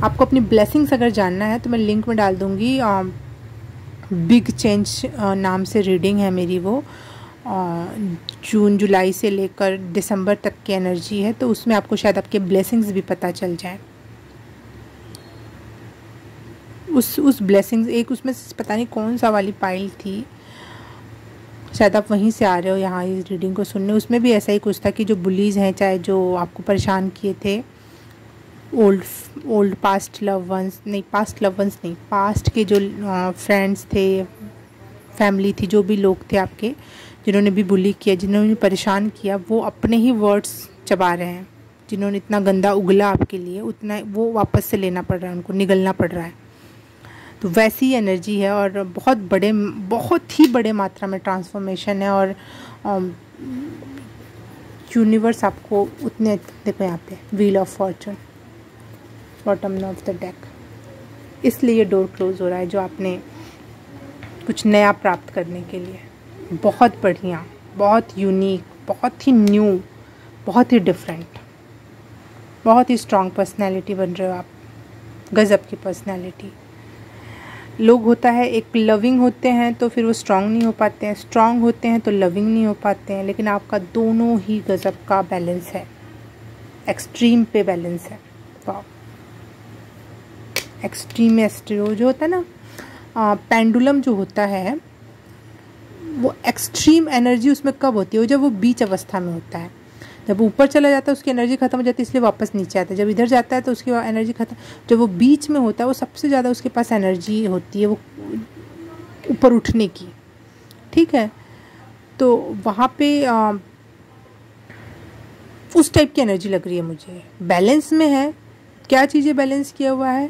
आपको अपनी ब्लेसिंग्स अगर जानना है तो मैं लिंक में डाल दूँगी। बिग चेंज नाम से रीडिंग है मेरी, वो जून जुलाई से लेकर दिसंबर तक की एनर्जी है, तो उसमें आपको शायद आपके ब्लेसिंग्स भी पता चल जाए। उस ब्लेसिंग्स, एक उसमें पता नहीं कौन सा वाली पाइल थी, शायद आप वहीं से आ रहे हो यहाँ इस रीडिंग को सुनने। उसमें भी ऐसा ही कुछ था कि जो बुलीज हैं, चाहे जो आपको परेशान किए थे, ओल्ड पास्ट लव वंस नहीं, पास्ट के जो फ्रेंड्स थे, फैमिली थी, जो भी लोग थे आपके, जिन्होंने भी बुली किया, जिन्होंने परेशान किया, वो अपने ही वर्ड्स चबा रहे हैं। जिन्होंने इतना गंदा उगला आपके लिए, उतना वो वापस से लेना पड़ रहा है, उनको निगलना पड़ रहा है। तो वैसी एनर्जी है, और बहुत ही बड़े मात्रा में ट्रांसफॉर्मेशन है। और यूनिवर्स आपको उतने, देखो यहाँ पे wheel of Fortune, bottom of the deck, इसलिए ये डोर क्लोज हो रहा है, जो आपने कुछ नया प्राप्त करने के लिए। बहुत बढ़िया, बहुत यूनिक, बहुत ही न्यू, बहुत ही डिफरेंट, बहुत ही स्ट्रॉन्ग पर्सनैलिटी बन रहे हो आप, गजब की पर्सनैलिटी। लोग होता है, एक लविंग होते हैं तो फिर वो स्ट्रांग नहीं हो पाते हैं, स्ट्रांग होते हैं तो लविंग नहीं हो पाते हैं, लेकिन आपका दोनों ही गजब का बैलेंस है, एक्सट्रीम पे बैलेंस है। वाह, एक्सट्रीम एस्ट्रो जो होता है ना, पेंडुलम जो होता है, वो एक्सट्रीम एनर्जी उसमें कब होती है? वो जब वो बीच अवस्था में होता है। जब ऊपर चला जाता है उसकी एनर्जी खत्म हो जाती है, इसलिए वापस नीचे आता है। जब इधर जाता है तो उसकी एनर्जी खत्म। जब वो बीच में होता है, वो सबसे ज़्यादा उसके पास एनर्जी होती है वो ऊपर उठने की, ठीक है। तो वहाँ पे उस टाइप की एनर्जी लग रही है मुझे। बैलेंस में है, क्या चीज़ें बैलेंस किया हुआ है,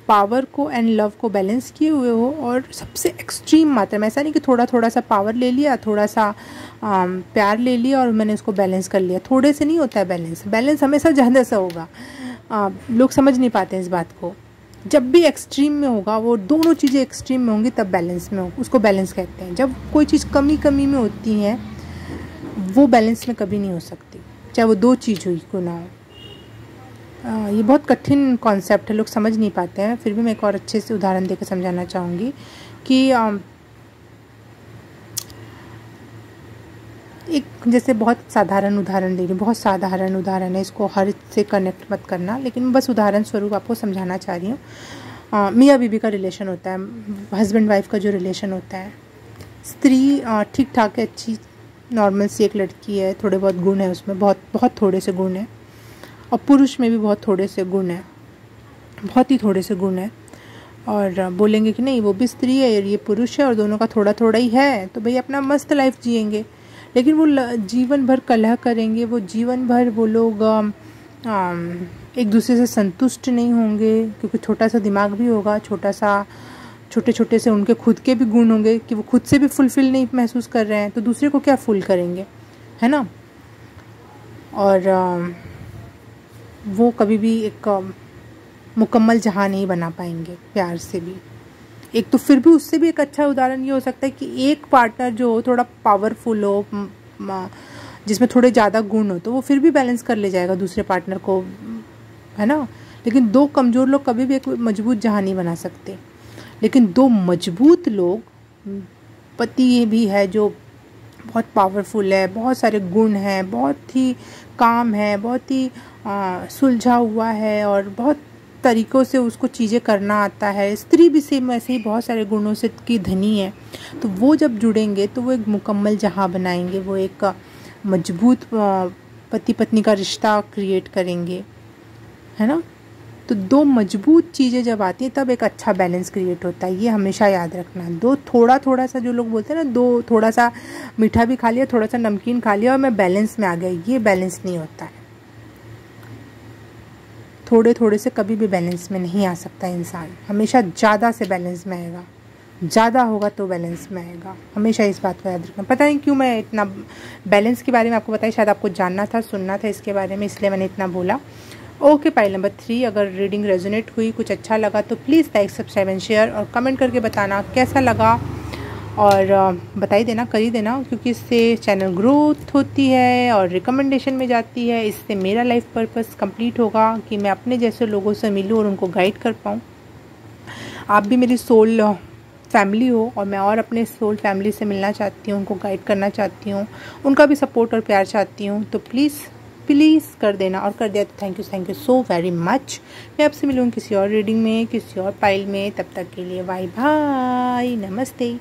पावर को एंड लव को बैलेंस किए हुए हो, और सबसे एक्सट्रीम मात्रा में। ऐसा नहीं कि थोड़ा थोड़ा सा पावर ले लिया, थोड़ा सा प्यार ले लिया और मैंने उसको बैलेंस कर लिया। थोड़े से नहीं होता है बैलेंस, बैलेंस हमेशा ज़्यादा सा होगा। लोग समझ नहीं पाते इस बात को। जब भी एक्सट्रीम में होगा, वो दोनों चीज़ें एक्सट्रीम में होंगी तब बैलेंस में हो, उसको बैलेंस कहते हैं। जब कोई चीज़ कमी कमी में होती है वो बैलेंस में कभी नहीं हो सकती, चाहे वो दो चीज़ हुई क्यों ना हो। ये बहुत कठिन कॉन्सेप्ट है, लोग समझ नहीं पाते हैं। फिर भी मैं एक और अच्छे से उदाहरण देकर समझाना चाहूँगी कि एक जैसे बहुत साधारण उदाहरण दे रही हूँ, बहुत साधारण उदाहरण है, इसको हर से कनेक्ट मत करना, लेकिन बस उदाहरण स्वरूप आपको समझाना चाह रही हूँ। मियाँ बीवी का रिलेशन होता है, हस्बैंड वाइफ का जो रिलेशन होता है। स्त्री ठीक ठाक है, अच्छी नॉर्मल सी एक लड़की है, थोड़े बहुत गुण है उसमें, बहुत बहुत थोड़े से गुण है, और पुरुष में भी बहुत थोड़े से गुण है, बहुत ही थोड़े से गुण है। और बोलेंगे कि नहीं वो भी स्त्री है और ये पुरुष है और दोनों का थोड़ा थोड़ा ही है, तो भाई अपना मस्त लाइफ जिएंगे। लेकिन वो जीवन भर कलह करेंगे, वो जीवन भर वो लोग एक दूसरे से संतुष्ट नहीं होंगे, क्योंकि छोटा सा दिमाग भी होगा, छोटे छोटे से उनके खुद के भी गुण होंगे कि वो खुद से भी फुलफिल नहीं महसूस कर रहे हैं, तो दूसरे को क्या फुल करेंगे, है ना। और वो कभी भी एक मुकम्मल जहां नहीं बना पाएंगे प्यार से भी। एक तो फिर भी उससे भी एक अच्छा उदाहरण ये हो सकता है कि एक पार्टनर जो हो थोड़ा पावरफुल हो, जिसमें थोड़े ज़्यादा गुण हो, तो वो फिर भी बैलेंस कर ले जाएगा दूसरे पार्टनर को, है ना। लेकिन दो कमज़ोर लोग कभी भी एक मजबूत जहां नहीं बना सकते। लेकिन दो मजबूत लोग, पति भी है जो बहुत पावरफुल है, बहुत सारे गुण हैं, बहुत ही काम है, बहुत ही सुलझा हुआ है और बहुत तरीक़ों से उसको चीज़ें करना आता है। स्त्री भी सेम ऐसे ही बहुत सारे गुणों से की धनी है। तो वो जब जुड़ेंगे तो वो एक मुकम्मल जहां बनाएंगे, वो एक मजबूत पति पत्नी का रिश्ता क्रिएट करेंगे, है ना। तो दो मजबूत चीज़ें जब आती हैं तब एक अच्छा बैलेंस क्रिएट होता है, ये हमेशा याद रखना। दो थोड़ा थोड़ा सा, जो लोग बोलते हैं ना, दो थोड़ा सा मीठा भी खा लिया, थोड़ा सा नमकीन खा लिया और मैं बैलेंस में आ गया, ये बैलेंस नहीं होता है। थोड़े थोड़े से कभी भी बैलेंस में नहीं आ सकता इंसान, हमेशा ज़्यादा से बैलेंस में आएगा, ज़्यादा होगा तो बैलेंस में आएगा। हमेशा इस बात को याद रखना। पता नहीं क्यों मैं इतना बैलेंस के बारे में आपको बताया, शायद आपको जानना था, सुनना था इसके बारे में, इसलिए मैंने इतना बोला। ओके, पाइल नंबर 3, अगर रीडिंग रेजोनेट हुई, कुछ अच्छा लगा तो please like, subscribe and share, और कमेंट करके बताना कैसा लगा, और बता ही देना, कर ही देना, क्योंकि इससे चैनल ग्रोथ होती है और रिकमेंडेशन में जाती है। इससे मेरा लाइफ पर्पस कंप्लीट होगा कि मैं अपने जैसे लोगों से मिलूँ और उनको गाइड कर पाऊँ। आप भी मेरी सोल फैमिली हो और मैं और अपने सोल फैमिली से मिलना चाहती हूँ, उनको गाइड करना चाहती हूँ, उनका भी सपोर्ट और प्यार चाहती हूँ। तो प्लीज़ कर देना, और कर दिया तो thank you so very much. मैं आपसे मिलूँगी किसी और रीडिंग में, किसी और पाइल में। तब तक के लिए बाय बाय, नमस्ते।